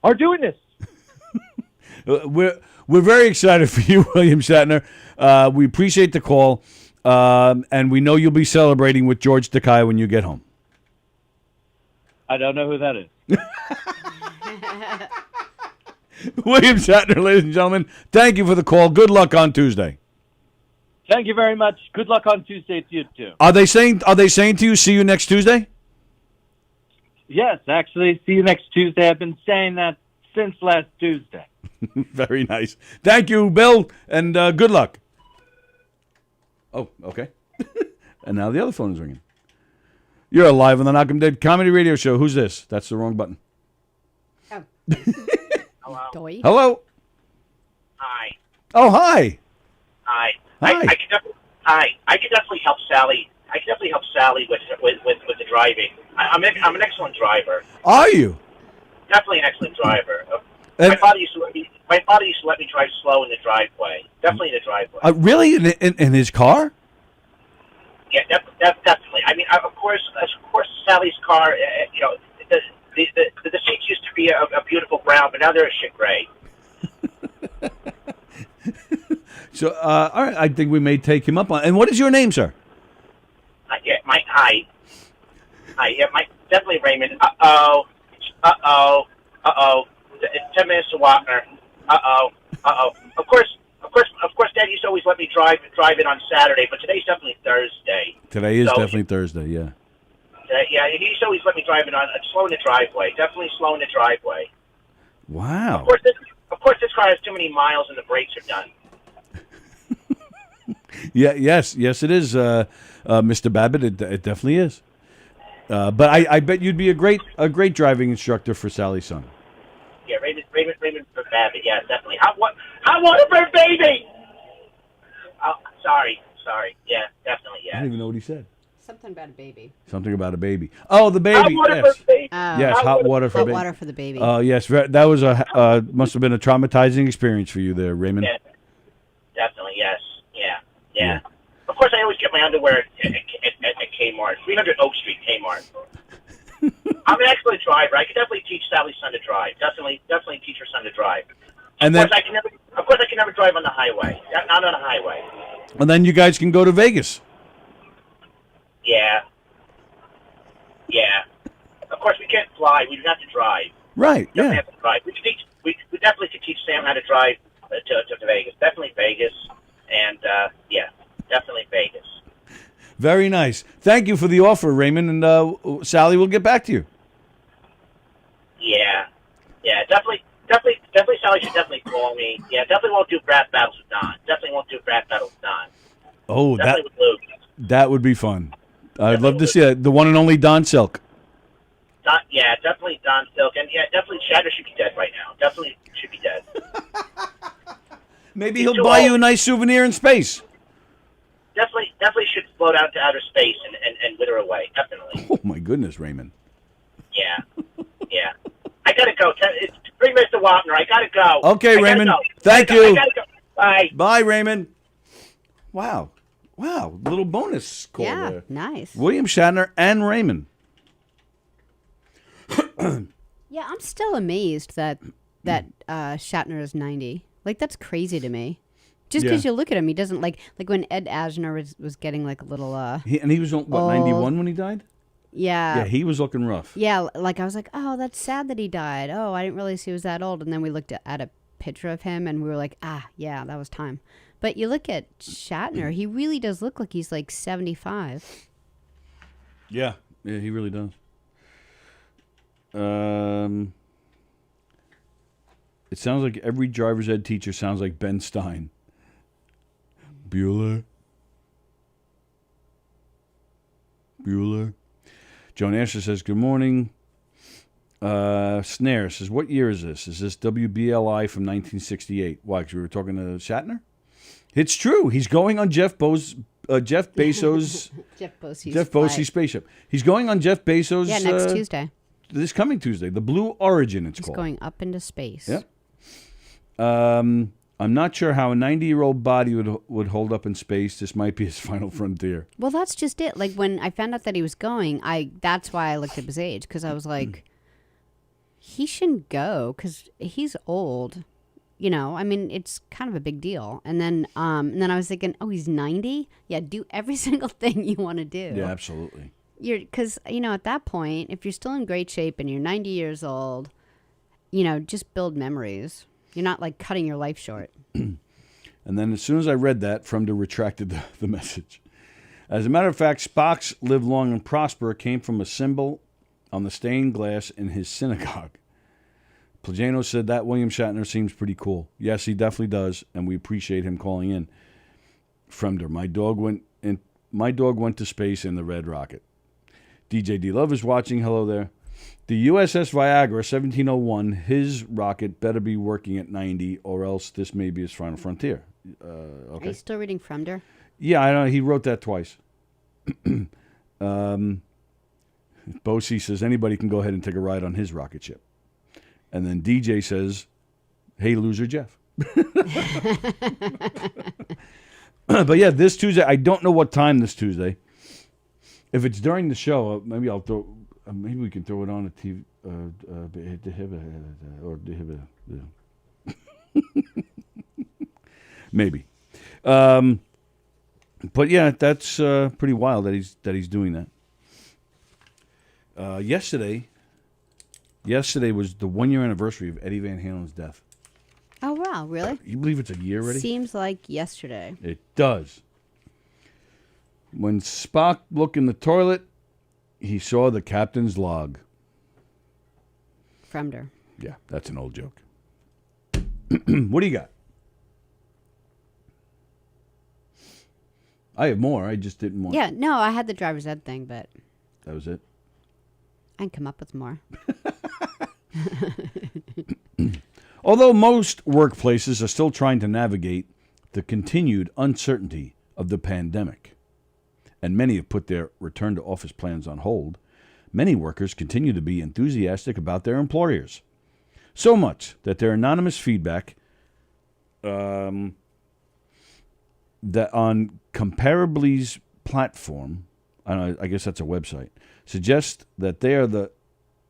are doing this. we're very excited for you, William Shatner. We appreciate the call, and we know you'll be celebrating with George Takei when you get home. I don't know who that is. William Shatner, ladies and gentlemen, thank you for the call. Good luck on Tuesday. Thank you very much. Good luck on Tuesday to you too. Are they saying to you, see you next Tuesday? Yes, actually, see you next Tuesday. I've been saying that since last Tuesday. Very nice. Thank you, Bill, and good luck. Oh, okay. And now the other phone is ringing. You're live on the Knockem Dead Comedy Radio Show. Who's this? That's the wrong button. Oh. Hello. Hello. Hi. Oh, hi. Hi. Hi. I could definitely help Sallie. I could definitely help Sallie with the driving. I'm an excellent driver. Are you? Definitely an excellent driver. And- My father used to let me drive slow in the driveway. Definitely in the driveway. Really? In his car? Yeah, definitely. I mean, of course, Sallie's car. The seats used to be a beautiful brown, but now they're a shit gray. So, all right, I think we may take him up on. And what is your name, sir? Hi. Yeah, definitely Raymond. 10 minutes to Wapner. Of course, Dad used to always let me drive it on Saturday, but today's definitely Thursday. Today is definitely Thursday, yeah. Yeah, he used to always let me drive it on slow in the driveway. Definitely slow in the driveway. Wow. Of course, this car has too many miles and the brakes are done. Yeah, yes, it is, Mr. Babbitt. It definitely is. But I bet you'd be a great driving instructor for Sallie's son. Yeah, Raymond for Babbitt. Yeah, definitely. I want it for a baby. Oh, sorry. Yeah, definitely. I Yeah. don't even know what he said. Something about a baby. Something about a baby. Oh, the baby. Hot water Yes. for a baby. Yes, hot water for Hot baby. water for the baby. Yes, that was must have been a traumatizing experience for you there, Raymond. Yeah, definitely. Yes. Yeah. Of course, I always get my underwear at Kmart, 300 Oak Street, Kmart. I'm an excellent driver. I could definitely teach Sallie's son to drive. Definitely teach her son to drive. And Of then, course, I can never drive on the highway. Not on a highway. and then you guys can go to Vegas. Yeah. Of course, we can't fly. We have to drive. Right. Definitely Yeah. have to drive. We definitely could teach Sam how to drive to Vegas. Definitely Vegas. And, definitely Vegas. Very nice. Thank you for the offer, Raymond, and Sallie will get back to you. Yeah, definitely. Sallie should definitely call me. Yeah, definitely won't do rap battles with Don. Oh, Definitely with Luke. that would be fun. I'd love to see it. The one and only Don Silk. Yeah, definitely Don Silk, and yeah, definitely Shatter should be dead right now. Definitely should be dead. Maybe he'll buy you a nice souvenir in space. Definitely should float out to outer space and wither away. Definitely. Oh my goodness, Raymond. Yeah. I gotta go. Bring Mr. Wapner. I gotta go. Okay, I gotta Raymond. go. Thank I you. gotta go. Bye. Bye, Raymond. Wow. Little bonus call Yeah, there. nice. William Shatner and Raymond. Yeah, I'm still amazed that Shatner is 90. Like, that's crazy to me. Just because you look at him, he doesn't like when Ed Asner was getting like a little He was what, 91 when he died? Yeah. Yeah, he was looking rough. Yeah, like I was like, oh, that's sad that he died. Oh, I didn't realize he was that old. And then we looked at a picture of him and we were like, yeah, that was time. But you look at Shatner, he really does look like he's like 75. Yeah. Yeah, he really does. It sounds like every driver's ed teacher sounds like Ben Stein. Bueller. Joan Asher says, good morning. Snare says, what year is this? Is this WBLI from 1968? Why, because we were talking to Shatner? It's true. He's going on Jeff Bezos' Jeff Bezos' spaceship. He's going on Jeff Bezos'... Yeah, next Tuesday. This coming Tuesday. The Blue Origin, it's He's called. going up into space. Yep. I'm not sure how a 90-year-old body would hold up in space. This might be his final frontier. Well, that's just it. Like, when I found out that he was going, that's why I looked up his age, because I was like, he shouldn't go, because he's old. You know, I mean, it's kind of a big deal. And then I was thinking, oh, he's 90? Yeah, do every single thing you want to do. Yeah, absolutely. Because, at that point, if you're still in great shape and you're 90 years old, just build memories. You're not, like, cutting your life short. And then as soon as I read that, Fremder retracted the message. As a matter of fact, Spock's live long and prosper came from a symbol on the stained glass in his synagogue. Plagano said that William Shatner seems pretty cool. Yes, he definitely does, and we appreciate him calling in. Fremder, my dog went to space in the Red Rocket. DJ D Love is watching. Hello there. The USS Viagra, 1701, his rocket better be working at 90, or else this may be his final frontier. Okay. Are you still reading Fremder? Yeah, I know. He wrote that twice. Bosie says anybody can go ahead and take a ride on his rocket ship. And then DJ says, hey, loser Jeff. But yeah, this Tuesday, I don't know what time this Tuesday. If it's during the show, maybe we can throw it on a TV. Maybe. But yeah, that's pretty wild that he's doing that. Yesterday was the 1-year anniversary of Eddie Van Halen's death. Oh, wow, really? You believe it's a year already? Seems like yesterday. It does. When Spock looked in the toilet, he saw the captain's log. Fremder. Yeah, that's an old joke. What do you got? I have more. I just didn't want... Yeah, no, I had the driver's ed thing, but... That was it? I can come up with more. Although most workplaces are still trying to navigate the continued uncertainty of the pandemic, and many have put their return to office plans on hold, many workers continue to be enthusiastic about their employers. So much that their anonymous feedback that on Comparably's platform, I guess that's a website, suggests that they are the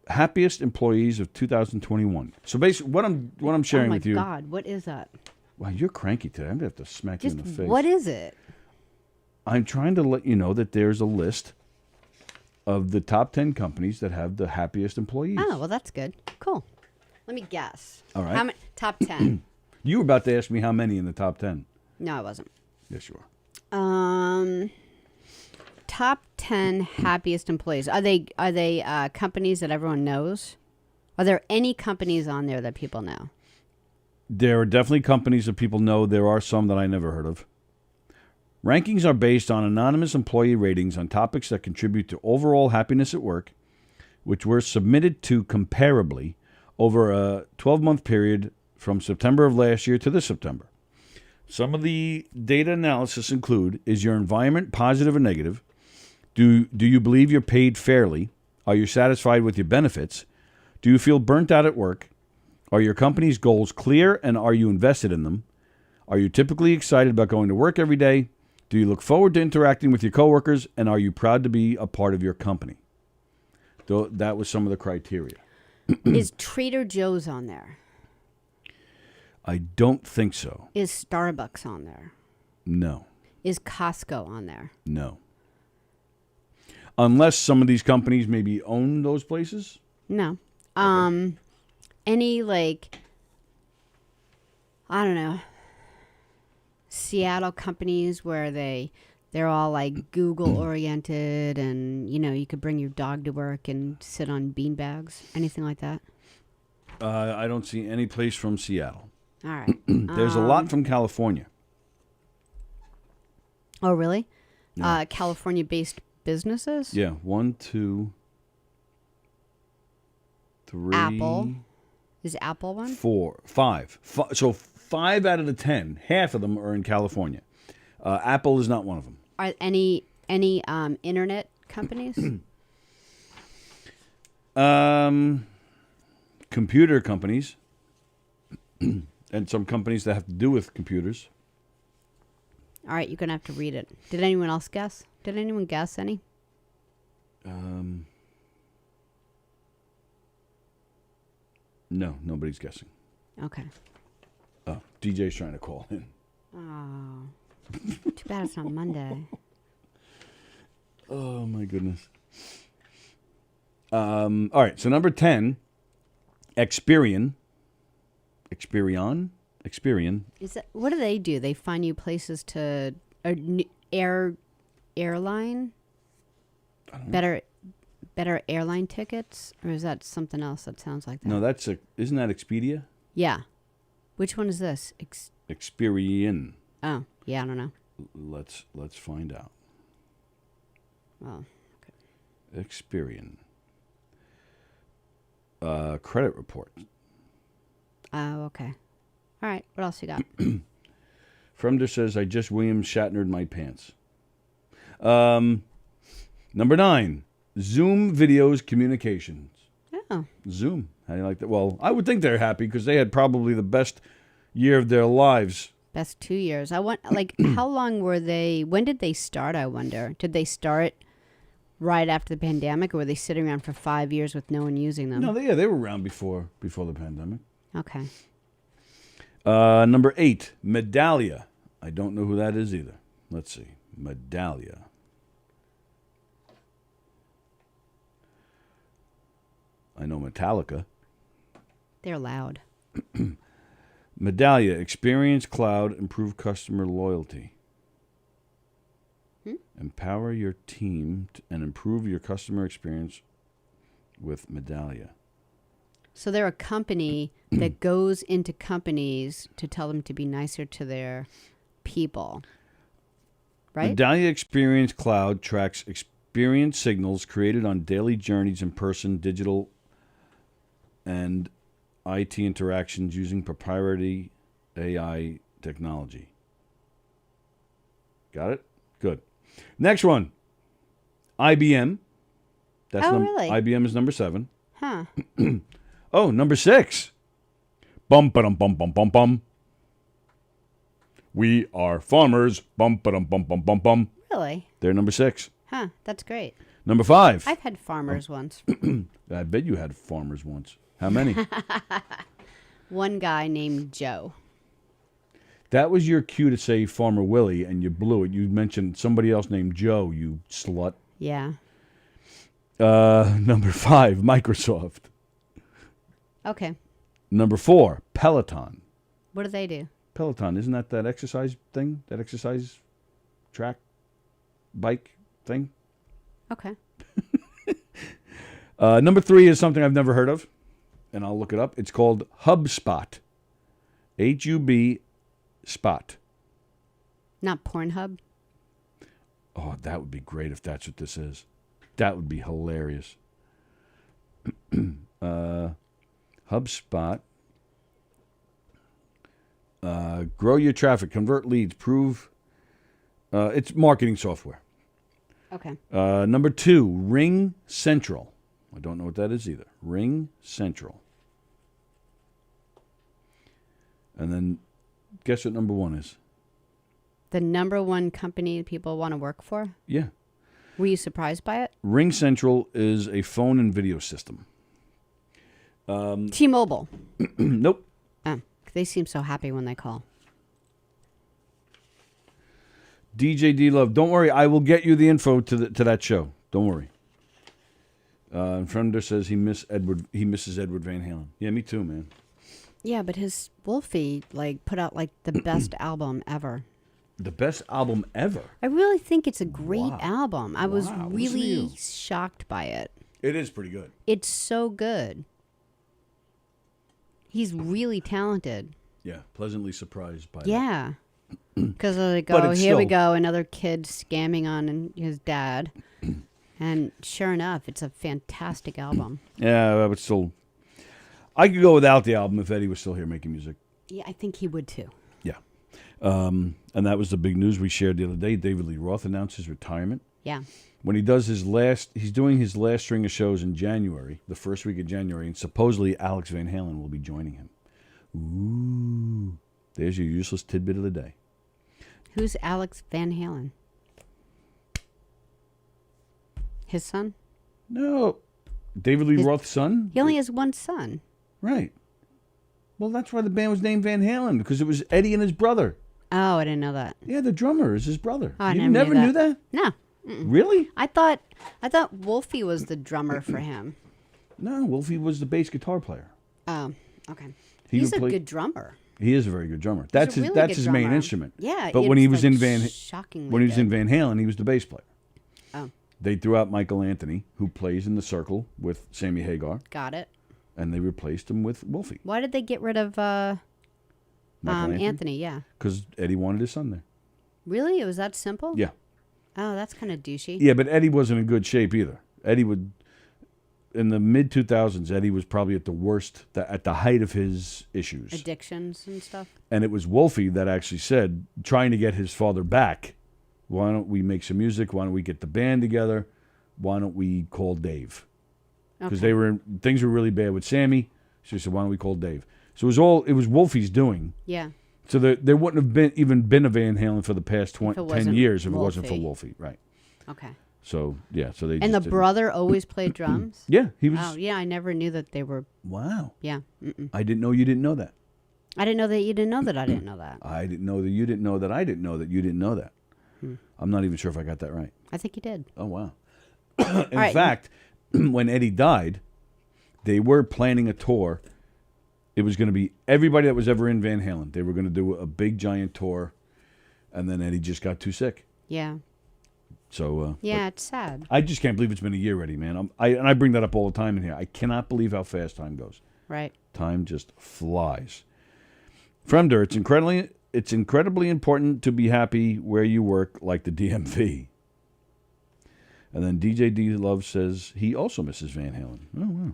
happiest employees of 2021. So basically, what I'm sharing with you. Oh my God, what is that? Wow, you're cranky today. I'm gonna have to smack you in the face. What is it? I'm trying to let you know that there's a list of the top 10 companies that have the happiest employees. Oh, well, that's good. Cool. Let me guess. All right. How many? Top 10. You were about to ask me how many in the top 10. No, I wasn't. Yes, you are. Top 10 happiest employees. Are they companies that everyone knows? Are there any companies on there that people know? There are definitely companies that people know. There are some that I never heard of. Rankings are based on anonymous employee ratings on topics that contribute to overall happiness at work, which were submitted to Comparably over a 12-month period from September of last year to this September. Some of the data analysis include, is your environment positive or negative? Do you believe you're paid fairly? Are you satisfied with your benefits? Do you feel burnt out at work? Are your company's goals clear and are you invested in them? Are you typically excited about going to work every day? Do you look forward to interacting with your coworkers? And are you proud to be a part of your company? That was some of the criteria. Is Trader Joe's on there? I don't think so. Is Starbucks on there? No. Is Costco on there? No. Unless some of these companies maybe own those places? No. Okay. Any, like, I don't know, Seattle companies where they They're all like Google oriented, and you could bring your dog to work and sit on beanbags. Anything like that? I don't see any place from Seattle. All right. There's a lot from California. Oh, really? Yeah. California-based businesses? Yeah, 1, 2, 3. Apple. Is Apple one? 4, 5. So 5 out of the 10, half of them are in California. Apple is not one of them. Are any internet companies? Computer companies, and some companies that have to do with computers. All right, you're gonna have to read it. Did anyone else guess? Did anyone guess any? No, nobody's guessing. Okay. Oh, DJ's trying to call in. Oh, too bad it's not Monday. Oh my goodness. All right, so number 10, Experian. Is that what do they do? They find you places to airline better airline tickets, or is that something else that sounds like that? No, isn't that Expedia? Yeah. Which one is this? Experian. Oh, yeah, I don't know. Let's find out. Oh, okay. Experian. Credit report. Oh, okay. All right. What else you got? Fremder says, I just William Shatnered my pants. Number 9, Zoom Videos Communications. Oh. Zoom. How do you like that? Well, I would think they're happy because they had probably the best year of their lives. Best 2 years. I want, how long were they? When did they start, I wonder? Did they start right after the pandemic, or were they sitting around for 5 years with no one using them? No, they were around before the pandemic. Okay. Number 8, Medallia. I don't know who that is either. Let's see. Medallia. I know Metallica. They're loud. Medallia, Experience Cloud, improve customer loyalty. Empower your team and improve your customer experience with Medallia. So they're a company that goes into companies to tell them to be nicer to their people, right? Medallia Experience Cloud tracks experience signals created on daily journeys in person, digital, and IT interactions using proprietary AI technology. Got it? Good. Next one, IBM. Really? IBM is number 7. Huh. Oh, number 6. Bum ba-dum bum bum bum bum. We are farmers. Bum ba-dum bum bum bum bum. Really? They're number 6. Huh. That's great. Number 5. I've had farmers once. I bet you had farmers once. How many? One guy named Joe. That was your cue to say Farmer Willie, and you blew it. You mentioned somebody else named Joe, you slut. Yeah. Number 5, Microsoft. Okay. Number 4, Peloton. What do they do? Peloton, isn't that exercise thing? That exercise track bike thing? Okay. Number 3 is something I've never heard of, and I'll look it up. It's called HubSpot. HUB Spot. Not Pornhub? Oh, that would be great if that's what this is. That would be hilarious. HubSpot. Grow your traffic, convert leads, prove. It's marketing software. Okay. Number 2, Ring Central. I don't know what that is either. Ring Central. And then guess what number 1 is? The number 1 company people want to work for? Yeah. Were you surprised by it? Ring Central is a phone and video system. T-Mobile. Nope. Oh, they seem so happy when they call. DJ D-Love, don't worry. I will get you the info to that show. Don't worry. Fremder says he misses Edward Van Halen. Yeah, me too, man. Yeah, but his Wolfie put out the best album ever. The best album ever. I really think it's a great Wow. album. I was Wow, listen to really you. shocked by it. It is pretty good. It's so good. He's really talented. Yeah, pleasantly surprised by that. Yeah. Because like, But oh, it's here we still- go, another kid scamming on his dad. And sure enough, it's a fantastic album. Yeah, I would still. I could go without the album if Eddie was still here making music. Yeah, I think he would too. Yeah. And that was the big news we shared the other day. David Lee Roth announced his retirement. Yeah. When he does he's doing his last string of shows in January, the first week of January, and supposedly Alex Van Halen will be joining him. Ooh. There's your useless tidbit of the day. Who's Alex Van Halen? His son? No. David Lee Roth's son? He only has one son. Right. Well, that's why the band was named Van Halen, because it was Eddie and his brother. Oh, I didn't know that. Yeah, the drummer is his brother. Oh, I You never never knew that? No. Really? I thought Wolfie was the drummer for him. No, Wolfie was the bass guitar player. Oh, okay. He He's would a play- good drummer. He is a very good drummer. That's a his. really That's good his main drummer. instrument. Yeah, But when he it's, was like, in shockingly when he was in good. Van Halen, he was the bass player. Oh, They threw out Michael Anthony, who plays in the Circle with Sammy Hagar, got it. and they replaced him with Wolfie. Why did they get rid of Anthony? Yeah. Because Eddie wanted his son there. Really? It was that simple? Yeah. Oh, that's kind of douchey. Yeah, but Eddie wasn't in good shape either. Eddie would, in the mid-2000s, Eddie was probably at the worst, at the height of his issues. Addictions and stuff. And it was Wolfie that actually said, trying to get his father back, why don't we make some music? Why don't we get the band together? Why don't we call Dave? Because Okay. things were really bad with Sammy. So he said, why don't we call Dave? So it was Wolfie's doing. Yeah. So there wouldn't have even a Van Halen for the past 10 wasn't years if it wasn't for Wolfie. Wolfie, right? Okay. So yeah, so they And just the didn't- brother always played drums? Yeah, he was. Oh, yeah, I never knew that they were. Wow. Yeah. Mm-mm. I didn't know you didn't know that. I didn't know that you didn't know that I didn't know that. I didn't know that you didn't know that I didn't know that you didn't know that. I'm not even sure if I got that right. I think you did. Oh wow. All In right. fact, when Eddie died, they were planning a tour. It was going to be everybody that was ever in Van Halen. They were going to do a big giant tour, and then Eddie just got too sick. Yeah. So Yeah, it's sad. I just can't believe it's been a year already, man. And I bring that up all the time in here. I cannot believe how fast time goes. Right. Time just flies. Fremder, it's incredibly important to be happy where you work, like the DMV. And then DJ D Love says he also misses Van Halen. Oh wow.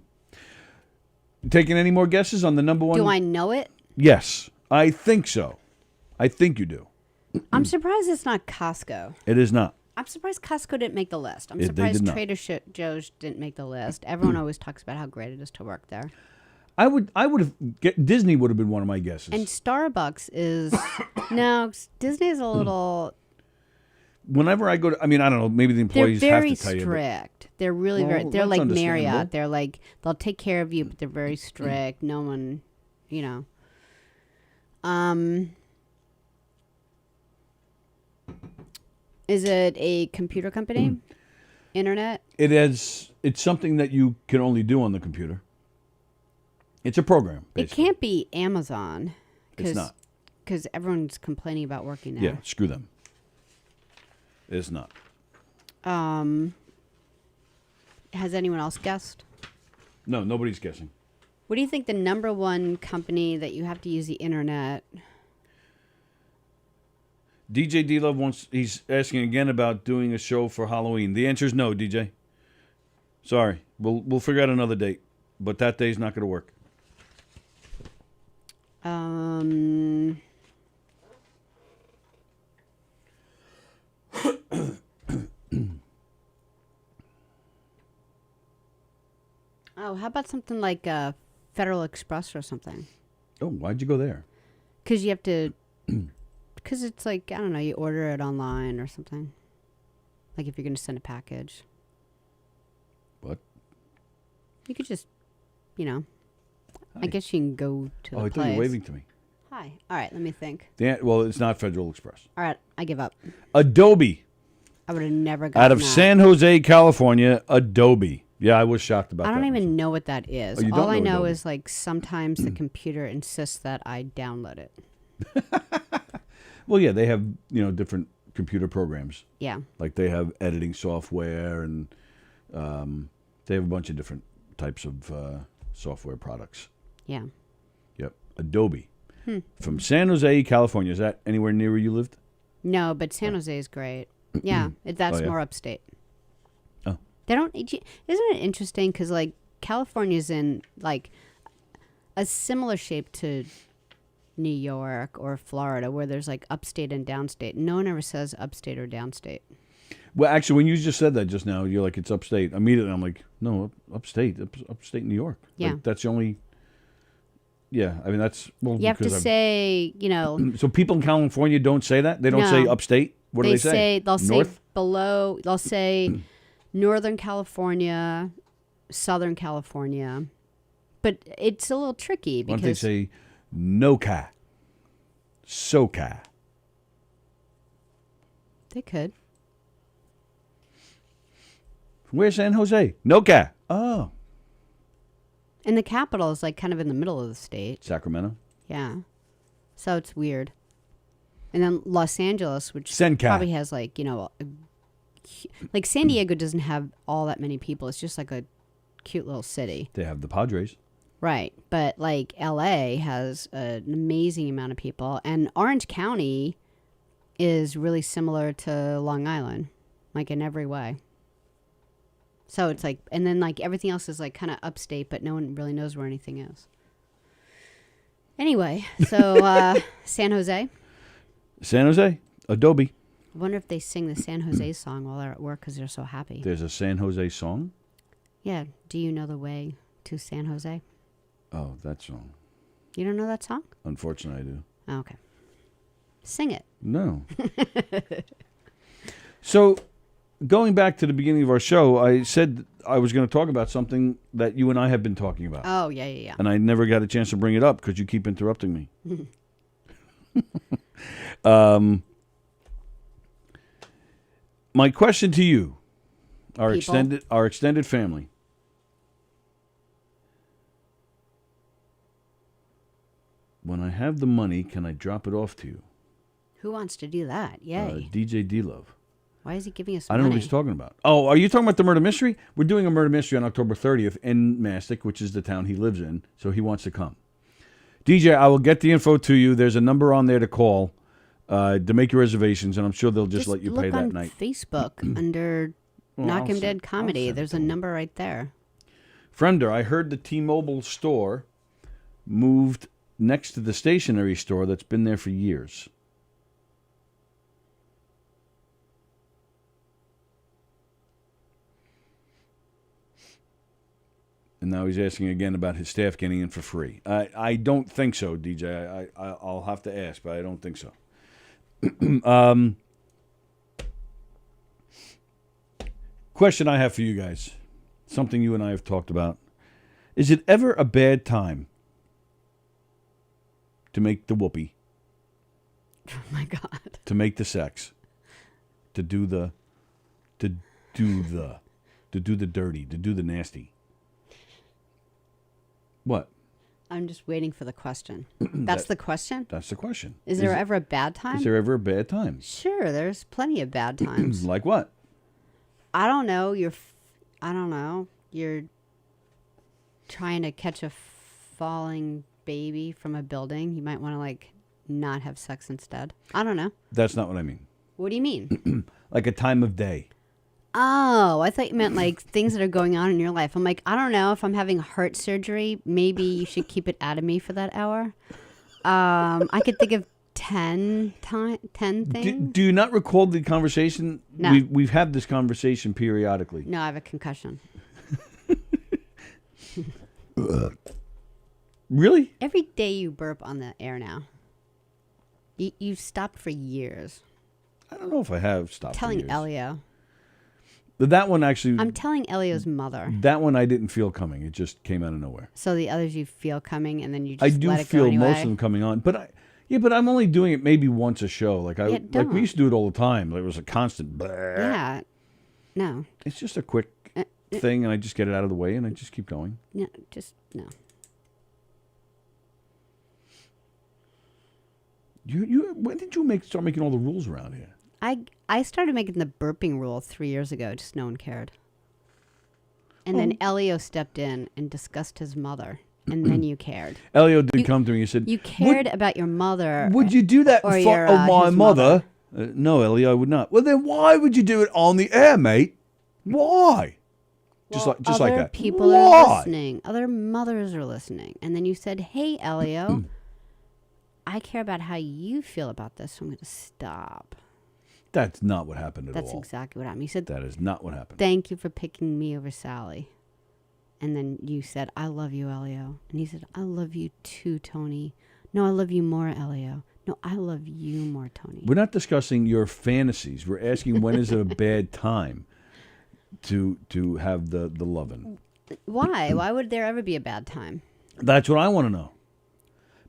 Taking any more guesses on the number one? Do I know it? Yes, I think so. I think you do. I'm surprised it's not Costco. It is not. I'm surprised Costco didn't make the list. I'm They surprised did not. Trader Joe's didn't make the list. Everyone always talks about how great it is to work there. I would have Disney would have been one of my guesses. And Starbucks is no, Disney is a little. Whenever I go to, I mean, I don't know, maybe the They're employees very have to tell you. but- strict. They're really Well, very. They're that's like understandable. Marriott. They're like they'll take care of you, but they're very strict. No one, you know. Is it a computer company? Internet? It's something that you can only do on the computer. It's a program, It basically. can't be Amazon. It's not. Because everyone's complaining about working there. Yeah, screw them. It's not. Has anyone else guessed? No, nobody's guessing. What do you think the number one company that you have to use the internet? DJ D Love he's asking again about doing a show for Halloween. The answer is no, DJ. Sorry. We'll figure out another date. But that day's not going to work. Oh, how about something like Federal Express or something? Oh, why'd you go there? Because you have to. Because it's like, I don't know, you order it online or something. Like if you're going to send a package. What? You could just, you know. I guess you can go to the Oh, I place. thought you were waving to me. Hi. All right, let me think. Well, it's not Federal Express. All right, I give up. Adobe. I would have never gotten Out of that. San Jose, California, Adobe. Yeah, I was shocked about I don't that. even know what that is. Oh, you All don't I know know Adobe. is like sometimes the computer insists that I download it. Well, yeah, they have different computer programs. Yeah. Like they have editing software, and they have a bunch of different types of software products. Yeah. Yep. Adobe. From San Jose, California. Is that anywhere near where you lived? No, but San Jose is great. Yeah, that's more upstate. Oh. They don't. Isn't it interesting? Because like California's in like a similar shape to New York or Florida, where there's like upstate and downstate. No one ever says upstate or downstate. Well, actually, when you just said that just now, you're like, it's upstate. Immediately, I'm like, no, upstate New York. Yeah. Like, that's the only. Yeah, I mean, that's. Well, You have to say, So people in California don't say that? They don't say upstate? What do they say? They'll North? say below, they'll say Northern California, Southern California. But it's a little tricky Why because. don't they say NoCa? SoCa. They could. Where's San Jose? NoCa. Oh. And the capital is like kind of in the middle of the state. Sacramento. Yeah. So it's weird. And then Los Angeles, which Senca. probably has like, like San Diego doesn't have all that many people. It's just like a cute little city. They have the Padres. Right. But like LA has an amazing amount of people. And Orange County is really similar to Long Island, like in every way. So it's like, and then like everything else is like kind of upstate, but no one really knows where anything is. Anyway, so San Jose. San Jose, Adobe. I wonder if they sing the San Jose song while they're at work because they're so happy. There's a San Jose song? Yeah. Do you know the way to San Jose? Oh, that song. You don't know that song? Unfortunately, I do. Oh, okay. Sing it. No. So, going back to the beginning of our show, I said I was going to talk about something that you and I have been talking about. Oh, yeah. And I never got a chance to bring it up because you keep interrupting me. My question to you, our extended family. When I have the money, can I drop it off to you? Who wants to do that? Yay. DJ D-Love. Why is he giving us I money? don't know what he's talking about. Oh, are you talking about the murder mystery? We're doing a murder mystery on October 30th in Mastic, which is the town he lives in, so he wants to come. DJ, I will get the info to you. There's a number on there to call to make your reservations, and I'm sure they'll just let you pay that night. Facebook under Knockem Dead Comedy. There's a number right there. Friender, I heard the T-Mobile store moved next to the stationery store that's been there for years. And now he's asking again about his staff getting in for free. I don't think so, DJ. I'll have to ask, but I don't think so. Question I have for you guys. Something you and I have talked about. Is it ever a bad time to make the whoopee? Oh, my God. To make the sex? To do the dirty, to do the nasty? What? I'm just waiting for the question. That's the question? That's the question. Is there ever a bad time? Is there ever a bad time? Sure, there's plenty of bad times. Like what? I don't know. You're trying to catch a falling baby from a building. You might want to like not have sex instead. I don't know. That's not what I mean. What do you mean? Like a time of day. Oh, I thought you meant like things that are going on in your life. I'm like, I don't know. If I'm having heart surgery, maybe you should keep it out of me for that hour. I could think of 10 things. Do you not recall the conversation? No. We've had this conversation periodically. No, I have a concussion. Really? Every day you burp on the air now. You've stopped for years. I don't know if I have stopped Telling for years. Elio. But that one actually... I'm telling Elio's mother. That one I didn't feel coming. It just came out of nowhere. So the others you feel coming and then you just I do let it feel go anyway? most of them coming on. But I'm only doing it maybe once a show. Like we used to do it all the time. Like it was a constant... Bleh. Yeah. No. It's just a quick thing and I just get it out of the way and I just keep going. No, no. When did you start making all the rules around here? I started making the burping rule 3 years ago. Just no one cared. And then Elio stepped in and discussed his mother. And then you cared. Elio did come to me and said... You cared about your mother. Would you do that in front of my mother? No, Elio, I would not. Well, then why would you do it on the air, mate? Why? Just like that. Other people are listening. Other mothers are listening. And then you said, hey, Elio, I care about how you feel about this, so I'm going to stop. That's not what happened at all. That's exactly what happened. You said... That is not what happened. Thank you for picking me over Sallie. And then you said, I love you, Elio. And he said, I love you too, Tony. No, I love you more, Elio. No, I love you more, Tony. We're not discussing your fantasies. We're asking when is it a bad time to have the lovin'. Why? Why would there ever be a bad time? That's what I want to know.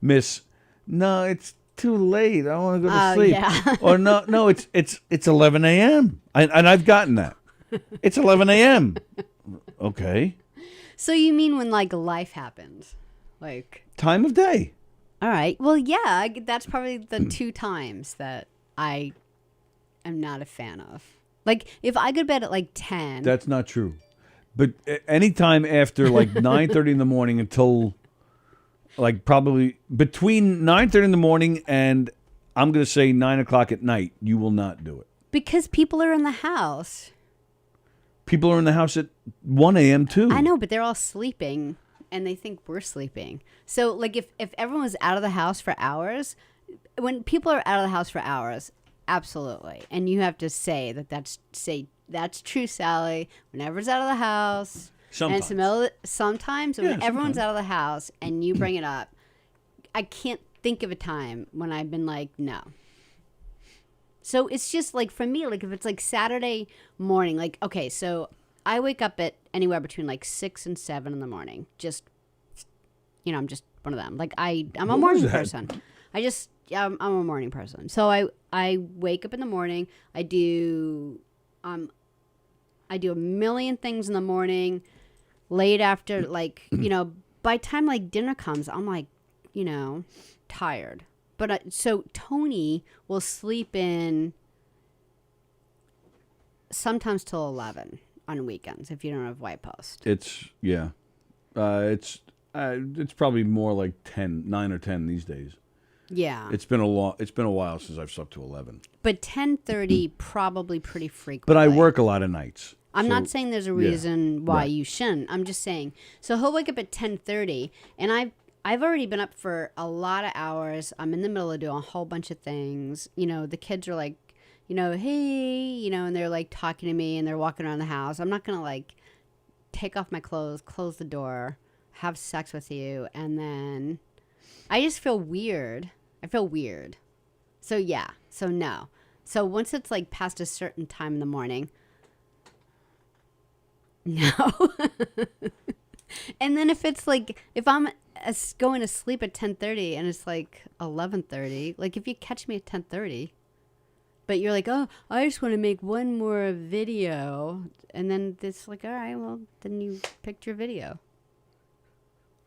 Miss, no, it's too late. I want to go to sleep. Yeah. Or no, it's 11 a.m. And I've gotten that. It's 11 a.m. Okay. So you mean when like life happened? Like time of day. All right. Well, yeah, that's probably the two times that I am not a fan of. Like if I go to bed at like 10. That's not true. But anytime after like 9:30 in the morning until like probably between 9:30 in the morning and I'm going to say 9 o'clock at night, you will not do it. Because people are in the house. People are in the house at 1 a.m. too. I know, but they're all sleeping, and they think we're sleeping. So, like, if everyone was out of the house for hours, when people are out of the house for hours, absolutely. And you have to say that's true, Sallie. Whenever it's out of the house. Sometimes. And sometimes when everyone's out of the house and you bring it up, I can't think of a time when I've been like, no. So it's just like for me, like if it's like Saturday morning, like, okay, so I wake up at anywhere between like 6 and 7 in the morning. Just, I'm just one of them. Like I'm a morning person. I'm a morning person. So I wake up in the morning. I do a million things in the morning. Late after, like, by the time like dinner comes, I'm like, tired. But so Tony will sleep in sometimes till 11 on weekends if you don't have White Post. It's probably more like 9 or 10 these days. Yeah. It's been a while since I've slept to 11. But 10:30 probably pretty frequently. But I work a lot of nights. I'm not saying there's a reason why you shouldn't. I'm just saying. So he'll wake up at 10:30 and I've already been up for a lot of hours. I'm in the middle of doing a whole bunch of things. The kids are like, hey, and they're like talking to me and they're walking around the house. I'm not going to like take off my clothes, close the door, have sex with you. And then I just feel weird. I feel weird. So yeah. So no. So once it's like past a certain time in the morning. No. And then if it's like, if I'm going to sleep at 10:30 and it's like 11:30, like if you catch me at 10:30, but you're like, oh, I just want to make one more video, and then it's like, all right, well, then you picked your video.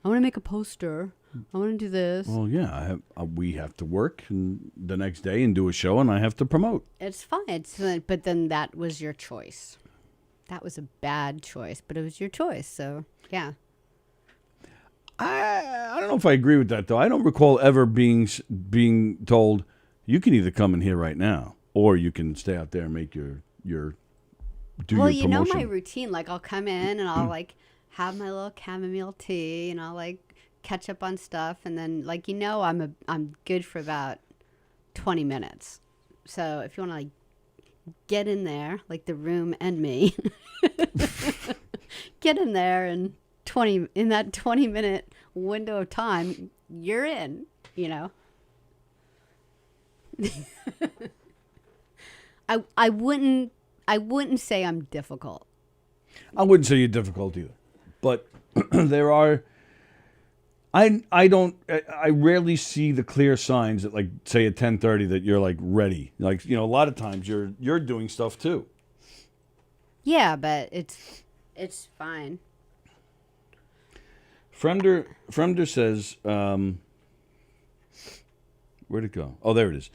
I want to make a poster. I want to do this. Well, yeah, we have to work the next day and do a show, and I have to promote. It's fine, but then that was your choice. That was a bad choice, but it was your choice, so yeah. I don't know if I agree with that, though. I don't recall ever being told, you can either come in here right now, or you can stay out there and make your promotion. Well, you know my routine. Like, I'll come in and I'll, like, have my little chamomile tea, and I'll, like, catch up on stuff. And then, like, I'm good for about 20 minutes. So if you want to, like, get in there, like the room and me, get in there and in that 20-minute window of time, you're in, I wouldn't say I'm difficult. I wouldn't say you're difficult either, but there are. I rarely see the clear signs that, like, say at 10:30 that you're like ready. Like, a lot of times you're doing stuff too. Yeah, but it's fine. Fremder says, Where'd it go? Oh, there it is.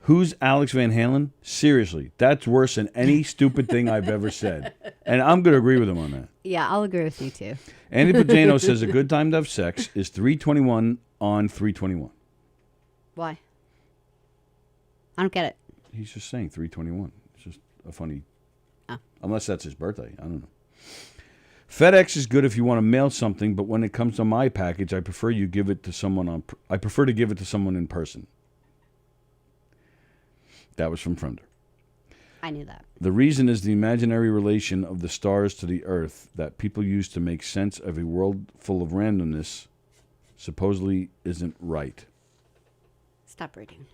Who's Alex Van Halen? Seriously, that's worse than any stupid thing I've ever said. And I'm going to agree with him on that. Yeah, I'll agree with you too. Andy Pagano says a good time to have sex is 3:21 on 3:21. Why? I don't get it. He's just saying 3:21. It's just a funny... Oh. Unless that's his birthday. I don't know. FedEx is good if you want to mail something, but when it comes to my package, I prefer to give it to someone in person. That was from Frender. I knew that. The reason is the imaginary relation of the stars to the earth that people use to make sense of a world full of randomness supposedly isn't right. Stop reading.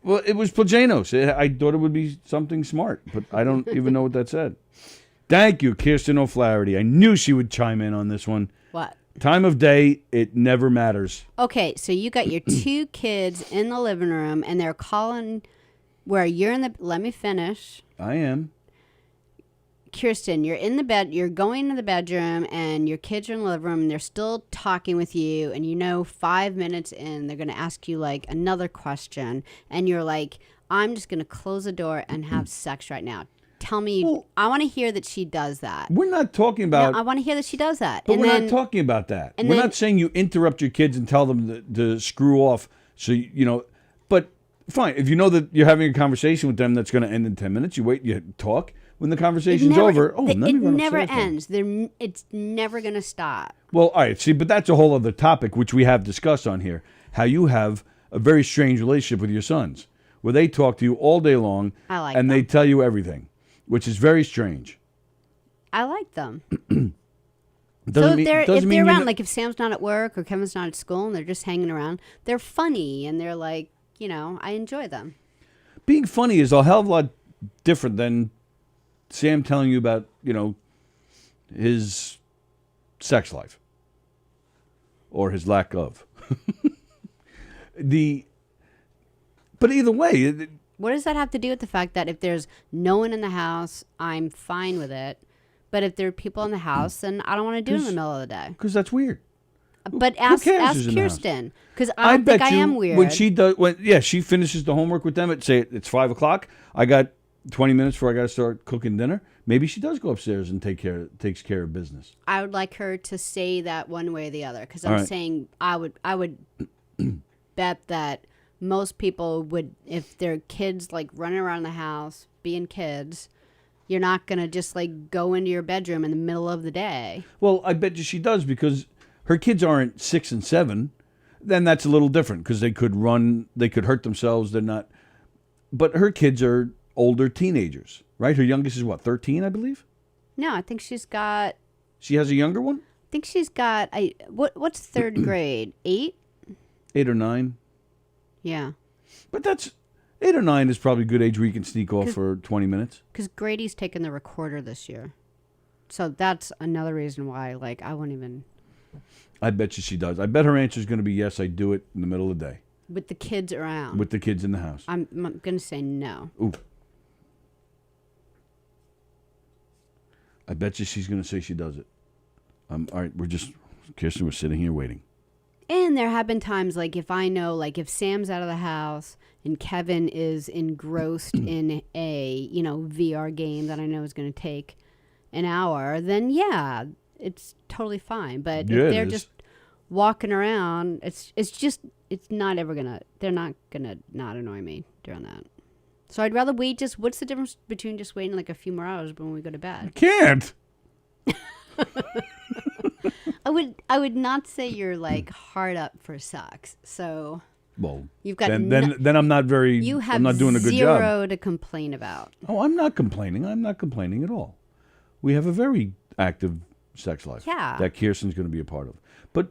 Well, it was Plajanos. I thought it would be something smart, but I don't even know what that said. Thank you, Kirsten O'Flaherty. I knew she would chime in on this one. What? Time of day, it never matters. Okay, so you got your 2 kids in the living room, and they're calling where you're in the... Let me finish. I am. Kirsten, you're in the bed, you're going to the bedroom, and your kids are in the living room, and they're still talking with you, and 5 minutes in, they're going to ask you, like, another question, and you're like, I'm just going to close the door and have sex right now. Tell me, well, I want to hear that she does that. We're not talking about... No, I want to hear that she does that. But we're not talking about that. We're not saying you interrupt your kids and tell them to screw off, so, but fine. If you know that you're having a conversation with them that's going to end in 10 minutes, you wait, you talk. When the conversation's over, it never ends. It's never going to stop. Well, all right, see, but that's a whole other topic, which we have discussed on here, how you have a very strange relationship with your sons, where they talk to you all day long, and they tell you everything, which is very strange. I like them. So if they're around, like if Sam's not at work or Kevin's not at school and they're just hanging around, they're funny and they're like, I enjoy them. Being funny is a hell of a lot different than Sam telling you about, his sex life or his lack of. But either way... What does that have to do with the fact that if there's no one in the house, I'm fine with it? But if there are people in the house, then I don't want to do it in the middle of the day. Because that's weird. But ask Kirsten, because I don't think I am weird. When she does, she finishes the homework with them at, say, it's 5 o'clock. I got 20 minutes before I got to start cooking dinner. Maybe she does go upstairs and takes care of business. I would like her to say that one way or the other, because I'm saying I would bet that most people would, if their kids like running around the house being kids, you're not gonna just like go into your bedroom in the middle of the day. Well, I bet you she does, because her kids aren't 6 and 7. Then that's a little different, because they could hurt themselves. They're not, but her kids are older teenagers, right? Her youngest is what, 13, I believe? No, I think she's got... She has a younger one? I think she's got... What's 3rd grade? 8? 8 or 9. Yeah. But that's... 8 or 9 is probably a good age where you can sneak off for 20 minutes. Because Grady's taken the recorder this year. So that's another reason why, like, I wouldn't even... I bet you she does. I bet her answer is going to be yes, I do it in the middle of the day. With the kids around. With the kids in the house. I'm going to say no. Ooh. I bet you she's going to say she does it. All right, Kirsten, we're sitting here waiting. And there have been times, like, if I know, like, if Sam's out of the house and Kevin is engrossed in a, VR game that I know is going to take an hour, then, yeah, it's totally fine. But if they're just walking around, it's not ever going to, they're not going to not annoy me during that. So I'd rather wait what's the difference between just waiting like a few more hours when we go to bed? You can't. I would not say you're like hard up for sex. So you've got then I'm not very. I'm not doing a good job. Zero to complain about. Oh, I'm not complaining. I'm not complaining at all. We have a very active sex life. Yeah. That Kirsten's going to be a part of. But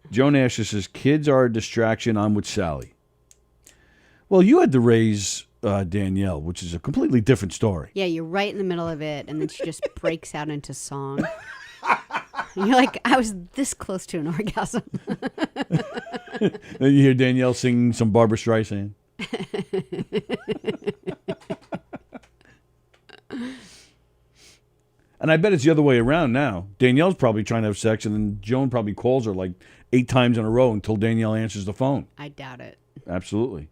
Joe Nash says kids are a distraction. I'm with Sallie. Well, you had to raise Danielle, which is a completely different story. Yeah, you're right in the middle of it, and then she just breaks out into song. And you're like, I was this close to an orgasm. Then you hear Danielle singing some Barbra Streisand. And I bet it's the other way around now. Danielle's probably trying to have sex, and then Joan probably calls her like 8 times in a row until Danielle answers the phone. I doubt it. Absolutely.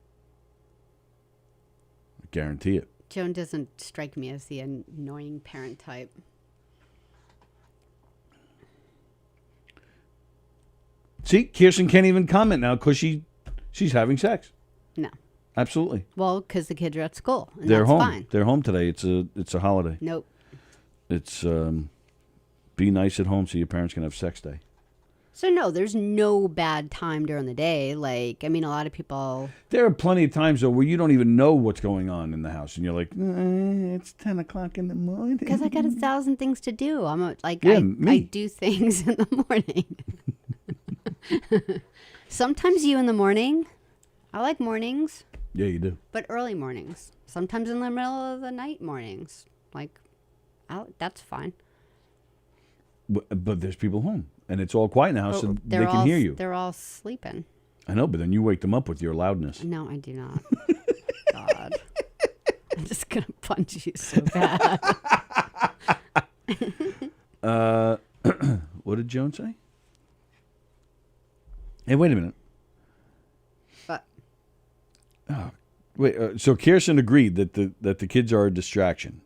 I guarantee it. Joan doesn't strike me as the annoying parent type. See, Kirsten can't even comment now because she's having sex. No. Absolutely. Well, because the kids are at school. And They're that's home. Fine. They're home today. It's a holiday. Nope. It's be nice at home so your parents can have sex day. So no, there's no bad time during the day. Like, I mean, a lot of people. There are plenty of times though where you don't even know what's going on in the house, and you're like, it's 10 o'clock in the morning. Because I got 1,000 things to do. I do things in the morning. Sometimes you in the morning. I like mornings. Yeah, you do. But early mornings. Sometimes in the middle of the night mornings. That's fine. But there's people home, and it's all quiet in the house, so they can hear you. They're all sleeping. I know, but then you wake them up with your loudness. No, I do not. God. I'm just going to punch you so bad. What did Joan say? Hey, wait a minute. What? Oh, wait. So Kirsten agreed that the kids are a distraction.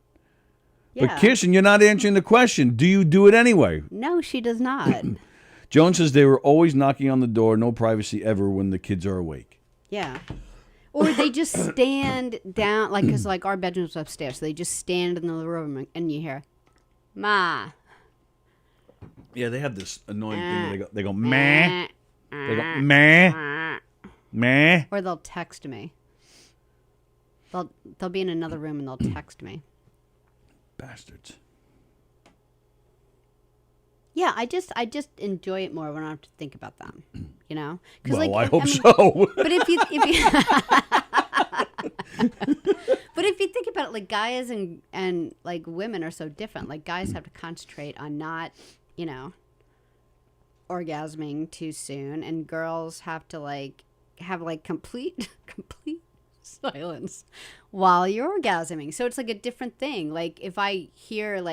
Yeah. But Kirsten, you're not answering the question. Do you do it anyway? No, she does not. Joan says they were always knocking on the door, no privacy ever when the kids are awake. Yeah. Or they just stand down, because our bedroom's upstairs, so they just stand in the room and you hear, Ma. Yeah, they have this annoying thing where they go, meh. They go, meh. Meh. Or they'll text me. They'll be in another room and they'll text me. Bastards. Yeah, I just enjoy it more when I don't have to think about them, you know. Well, I hope so. But if you but if you think about it, like guys and like women are so different. Like guys have to concentrate on not, orgasming too soon, and girls have to have complete silence while you're orgasming. So it's like a different thing. Like if I hear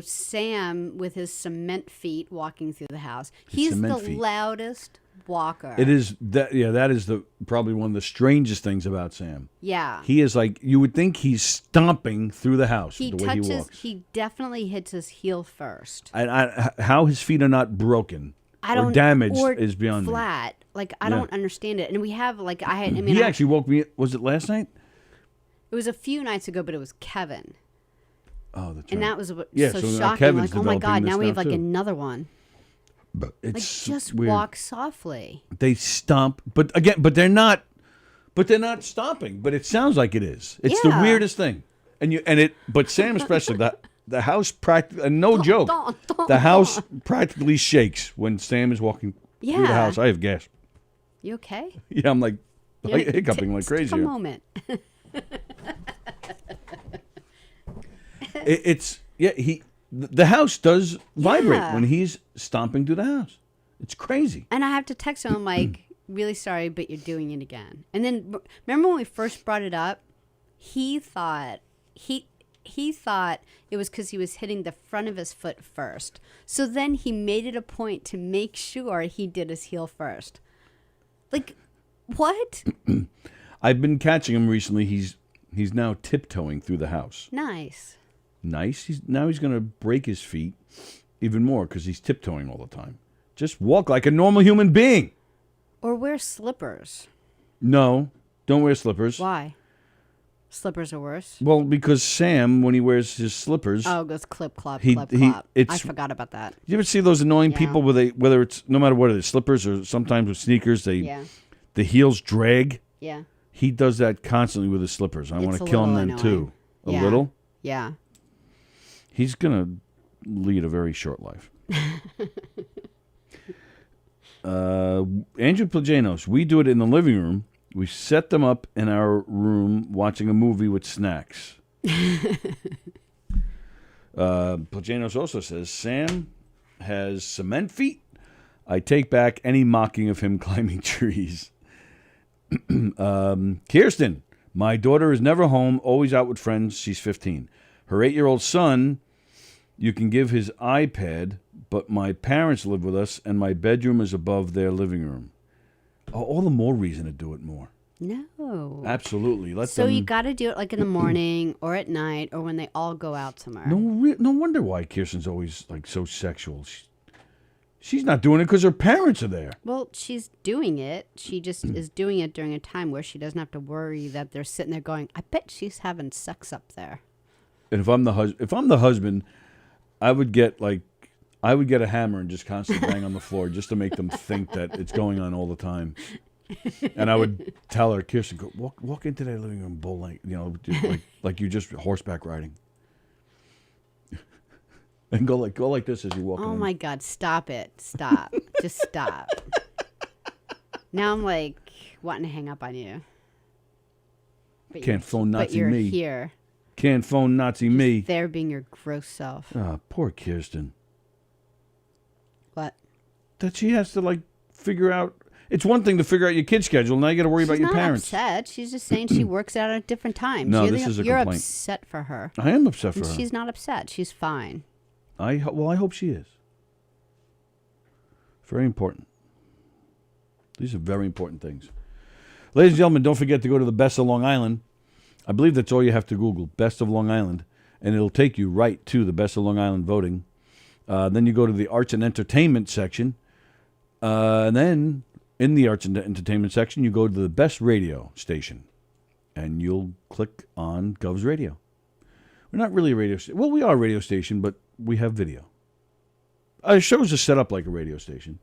Sam with his cement feet walking through the house, he's the loudest walker. It is that. Yeah, that is probably one of the strangest things about Sam. Yeah, he is you would think he's stomping through the house the way he walks. He definitely hits his heel first. How his feet are not broken or damaged is beyond flat. me. I don't understand it. And we have he actually woke me. Was it last night? It was a few nights ago, but it was Kevin. Oh, that's right. And that was so shocking. Kevin's Oh my God! Now we have too. another one. But it's just weird. walk softly. They stomp, but they're not stomping. But it sounds like it is. It's the weirdest thing. But Sam especially the house practically, and no joke, the house practically shakes when Sam is walking through the house. I have gas. You okay? Yeah, I'm hiccuping like crazy. Take a moment. The house does vibrate when he's stomping through the house. It's crazy. And I have to text him. I'm like, really sorry, but you're doing it again. And then remember when we first brought it up, he thought it was because he was hitting the front of his foot first. So then he made it a point to make sure he did his heel first. Like, what? I've been catching him recently. He's now tiptoeing through the house. Nice. He's going to break his feet even more because he's tiptoeing all the time. Just walk like a normal human being. Or wear slippers. No, don't wear slippers. Why? Slippers are worse? Well, because Sam, when he wears his slippers... Oh, it goes clip, clop, clip, clop. I forgot about that. You ever see those annoying people whether it's, no matter what it is, slippers or sometimes with sneakers, the heels drag? Yeah. He does that constantly with his slippers. I want to kill him then, too. A little? Yeah. He's going to lead a very short life. Andrew Plajanos, we do it in the living room. We set them up in our room watching a movie with snacks. Plajanos also says, Sam has cement feet. I take back any mocking of him climbing trees. Kirsten, my daughter is never home, always out with friends. She's 15. Her 8-year-old son, you can give his iPad, but my parents live with us, and my bedroom is above their living room. All the more reason to do it more. No. Absolutely. So you got to do it like in the morning or at night or when they all go out somewhere. No wonder why Kirsten's always like so sexual. She's not doing it because her parents are there. Well, she's doing it. She just is doing it during a time where she doesn't have to worry that they're sitting there going, I bet she's having sex up there. And if I'm the husband, I would get a hammer and just constantly bang on the floor just to make them think that it's going on all the time. And I would tell her, Kirsten, go walk into that living room bull like you're just horseback riding. And go like this as you walk in. Oh my God, stop it. Stop. Just stop. Now I'm like wanting to hang up on you. Can't phone Nazi but you're me. Here. Can't phone Nazi just me. There being your gross self. Ah, poor Kirsten. What? That she has to figure out. It's one thing to figure out your kid's schedule. Now you got to worry about your parents. She's not upset. She's just saying she works out at different times. No, this is a You're complaint. upset for her. I am upset for and her. She's not upset. She's fine. I hope she is. Very important. These are very important things. Ladies and gentlemen, don't forget to go to the Best of Long Island. I believe that's all you have to Google, Best of Long Island, and it'll take you right to the Best of Long Island voting. Then you go to the Arts and Entertainment section, and then in the Arts and Entertainment section, you go to the Best Radio station, and you'll click on Gov's Radio. We're not really a radio station. Well, we are a radio station, but we have video. Our shows are set up like a radio station.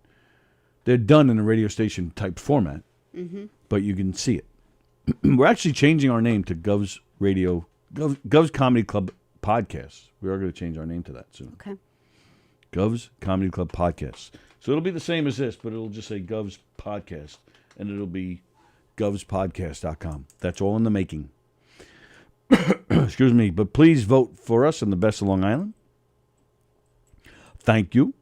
They're done in a radio station type format, but you can see it. We're actually changing our name to Gov's Radio, Gov's Comedy Club Podcast. We are going to change our name to that soon. Okay. Gov's Comedy Club Podcast. So it'll be the same as this, but it'll just say Gov's Podcast, and it'll be govspodcast.com. That's all in the making. Excuse me, but please vote for us in the Best of Long Island. Thank you.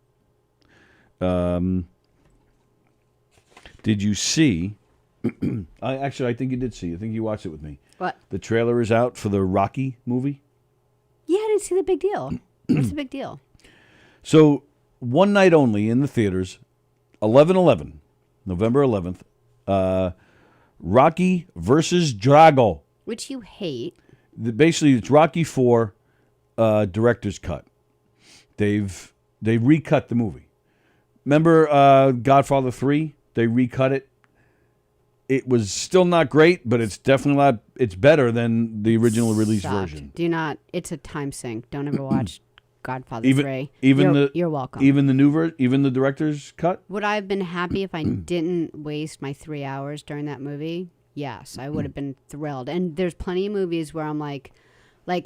Did you see? I think you did see. I think you watched it with me. What? The trailer is out for the Rocky movie. Yeah, I didn't see the big deal. What's the big deal? So, one night only in the theaters, 11/11, November 11th, Rocky versus Drago. Which you hate. Basically, it's Rocky 4 director's cut. They recut the movie. Remember Godfather 3? They recut it. It was still not great, but it's definitely it's better than the original release version. Do not. It's a time sink. Don't ever watch Godfather 3. You're welcome. Even the new even the director's cut? Would I have been happy if I didn't waste my 3 hours during that movie? Yes, I would have been thrilled. And there's plenty of movies where I'm like,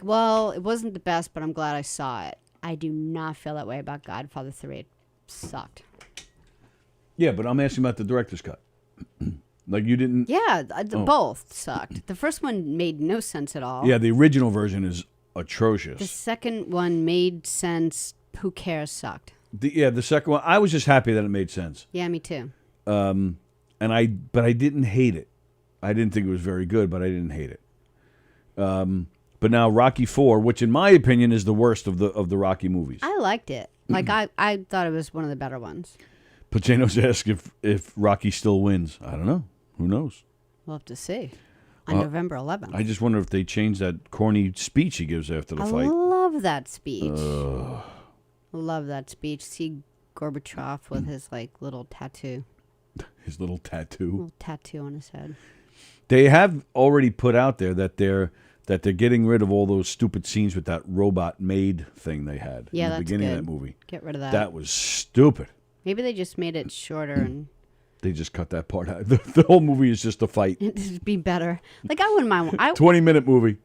well, it wasn't the best, but I'm glad I saw it. I do not feel that way about Godfather 3. It sucked. Yeah, but I'm asking about the director's cut. Like you didn't... Yeah, both sucked. The first one made no sense at all. Yeah, the original version is atrocious. The second one made sense. Who cares? Sucked. The second one, I was just happy that it made sense. Yeah, me too. But I didn't hate it. I didn't think it was very good, but I didn't hate it. But now Rocky 4, which in my opinion is the worst of the Rocky movies. I liked it. I thought it was one of the better ones. Pacino's asked if Rocky still wins. I don't know. Who knows? We'll have to see. On November 11th. I just wonder if they change that corny speech he gives after the fight. I love that speech. Love that speech. See Gorbachev with his little tattoo. His little tattoo. Little tattoo on his head. They have already put out there that they're getting rid of all those stupid scenes with that robot maid thing they had in the beginning of that movie. Get rid of that. That was stupid. Maybe they just made it shorter and they just cut that part out. The whole movie is just a fight. It'd be better. I wouldn't mind. 20-minute movie.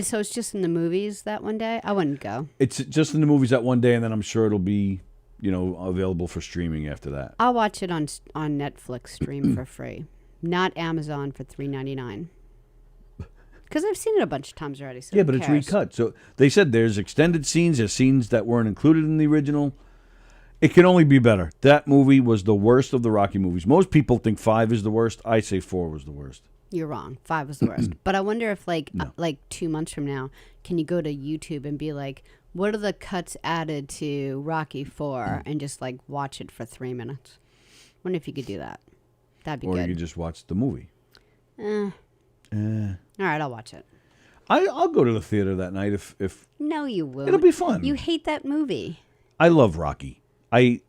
So it's just in the movies that one day? I wouldn't go. It's just in the movies that one day, and then I'm sure it'll be, available for streaming after that. I'll watch it on Netflix stream for free. Not Amazon for $3.99. Because I've seen it a bunch of times already. So yeah, but it's recut. So they said there's extended scenes, there's scenes that weren't included in the original. It can only be better. That movie was the worst of the Rocky movies. Most people think 5 is the worst. I say 4 was the worst. You're wrong. 5 was the worst. But I wonder if, 2 months from now, can you go to YouTube and be like, What are the cuts added to Rocky 4 and just like watch it for 3 minutes? Wonder if you could do that. That'd be Or good. you could just watch the movie. All right, I'll watch it. I'll go to the theater that night if No, you won't. It'll be fun. You hate that movie. I love Rocky. I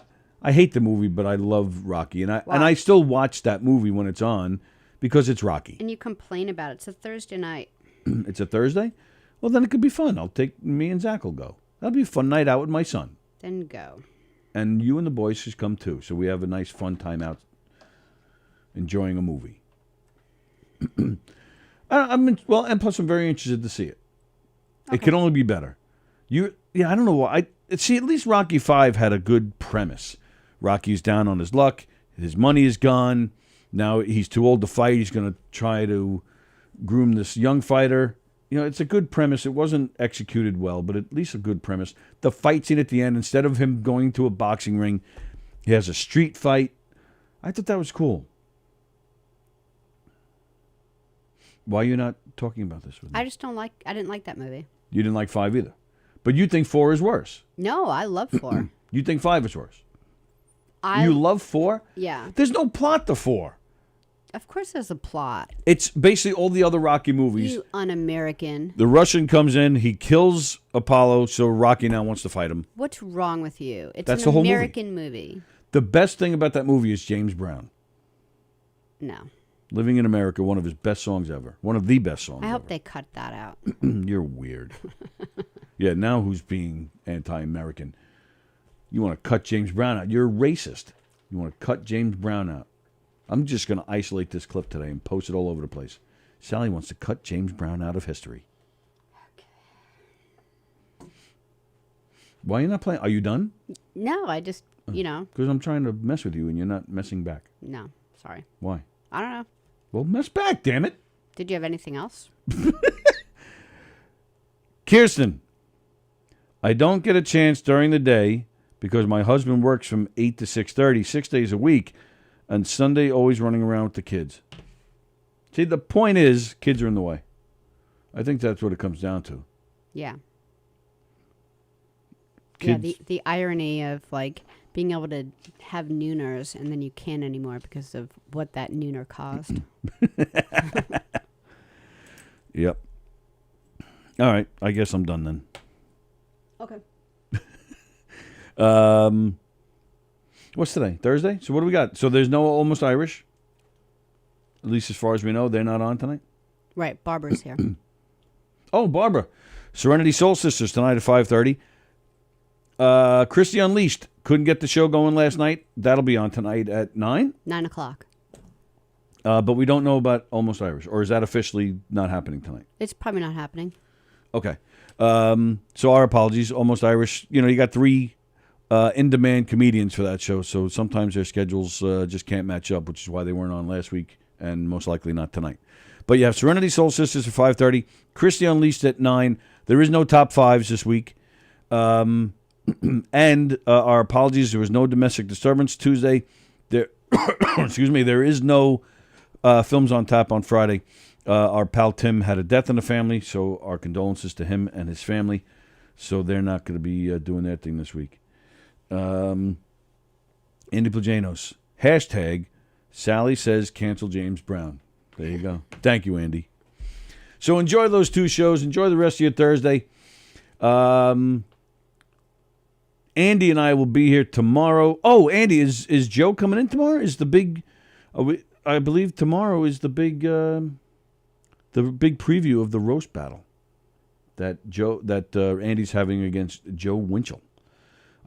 hate the movie, but I love Rocky, and I still watch that movie when it's on because it's Rocky. And you complain about it. It's a Thursday night. It's a Thursday? Well, then it could be fun. Me and Zach will go. That'll be a fun night out with my son. Then go. And you and the boys should come too, so we have a nice fun time out enjoying a movie. And plus I'm very interested to see it. Okay. It can only be better. I don't know why. See, at least Rocky 5 had a good premise. Rocky's down on his luck. His money is gone. Now he's too old to fight. He's going to try to groom this young fighter. It's a good premise. It wasn't executed well, but at least a good premise. The fight scene at the end, instead of him going to a boxing ring, he has a street fight. I thought that was cool. Why are you not talking about this with me? I didn't like that movie. You didn't like 5 either. But you think 4 is worse. No, I love 4. You think 5 is worse. You love 4? Yeah. There's no plot to 4. Of course there's a plot. It's basically all the other Rocky movies. You un-American. The Russian comes in, he kills Apollo, so Rocky now wants to fight him. What's wrong with you? It's That's an the whole American movie. The best thing about that movie is James Brown. No. Living in America, one of his best songs ever. One of the best songs I hope ever. they cut that out. You're weird. Yeah, now who's being anti-American? You want to cut James Brown out. You're a racist. You want to cut James Brown out. I'm just going to isolate this clip today and post it all over the place. Sallie wants to cut James Brown out of history. Okay. Why are you not playing? Are you done? No, I just, Because I'm trying to mess with you and you're not messing back. No, sorry. Why? I don't know. Well, mess back, damn it. Did you have anything else? Kirsten, I don't get a chance during the day because my husband works from 8 to 6:30, 6 days a week, and Sunday always running around with the kids. See, the point is, kids are in the way. I think that's what it comes down to. Yeah. Kids. Yeah, the irony of, being able to have nooners and then you can't anymore because of what that nooner caused. Yep. All right, I guess I'm done then. Okay. What's today? Thursday? So what do we got? So there's no Almost Irish? At least as far as we know, they're not on tonight? Right, Barbara's here. Oh, Barbara. Serenity Soul Sisters tonight at 5:30. Christy Unleashed. Couldn't get the show going last night. That'll be on tonight at 9? 9 o'clock. But we don't know about Almost Irish. Or is that officially not happening tonight? It's probably not happening. Okay. So our apologies. Almost Irish. You got 3 in-demand comedians for that show, so sometimes their schedules just can't match up, which is why they weren't on last week and most likely not tonight. But you have Serenity Soul Sisters at 5:30, Christy Unleashed at 9. There is no top 5s this week. And our apologies, there was no domestic disturbance Tuesday. There, excuse me, there is no films on tap on Friday. Our pal Tim had a death in the family, so our condolences to him and his family. So they're not going to be doing their thing this week. Andy Plajanos, hashtag Sallie says cancel James Brown. There you go. Thank you, Andy. So enjoy those 2 shows. Enjoy the rest of your Thursday. Andy and I will be here tomorrow. Oh, Andy, is Joe coming in tomorrow? Is the big? I believe tomorrow is the big preview of the roast battle that Andy's having against Joe Winchell.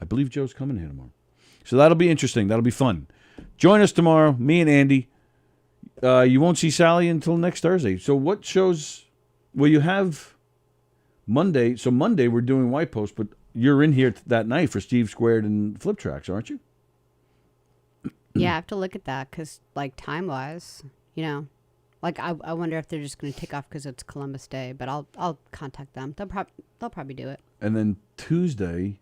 I believe Joe's coming here tomorrow, so that'll be interesting. That'll be fun. Join us tomorrow, me and Andy. You won't see Sallie until next Thursday. So what shows will you have Monday? So Monday we're doing White Post, but you're in here that night for Steve Squared and Flip Tracks, aren't you? Yeah, I have to look at that because, time-wise, I wonder if they're just going to take off because it's Columbus Day. But I'll contact them. They'll probably do it. And then Tuesday,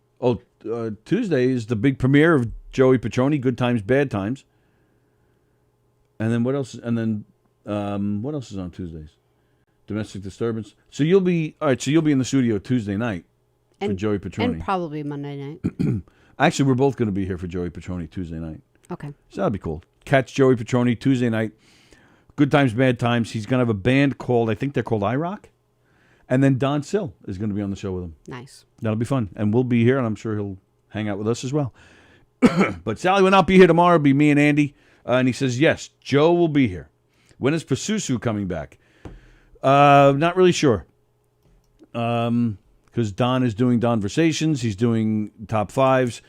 Tuesday is the big premiere of Joey Petroni, Good Times, Bad Times. And then what else? And then what else is on Tuesdays? Domestic Disturbance. So you'll be in the studio Tuesday night. for Joey Petroni. And probably Monday night. Actually, we're both going to be here for Joey Petroni Tuesday night. Okay. So that'll be cool. Catch Joey Petroni Tuesday night. Good Times, Bad Times. He's going to have a band called, I think they're called IROC. And then Don Sill is going to be on the show with him. Nice. That'll be fun. And we'll be here, and I'm sure he'll hang out with us as well. But Sallie will not be here tomorrow. It'll be me and Andy. And he says, yes, Joe will be here. When is Pasusu coming back? Not really sure. Because Don is doing Donversations. He's doing top fives.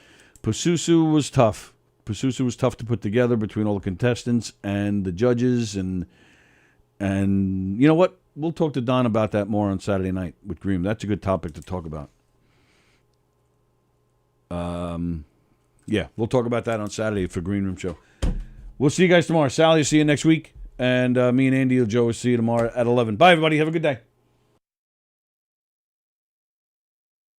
Pasusu was tough. Pasusu was tough to put together between all the contestants and the judges. And you know what? We'll talk to Don about that more on Saturday night with Green. That's a good topic to talk about. Yeah, we'll talk about that on Saturday for Green Room Show. We'll see you guys tomorrow. Sallie will see you next week. And me and Andy and Joe will see you tomorrow at 11. Bye, everybody. Have a good day.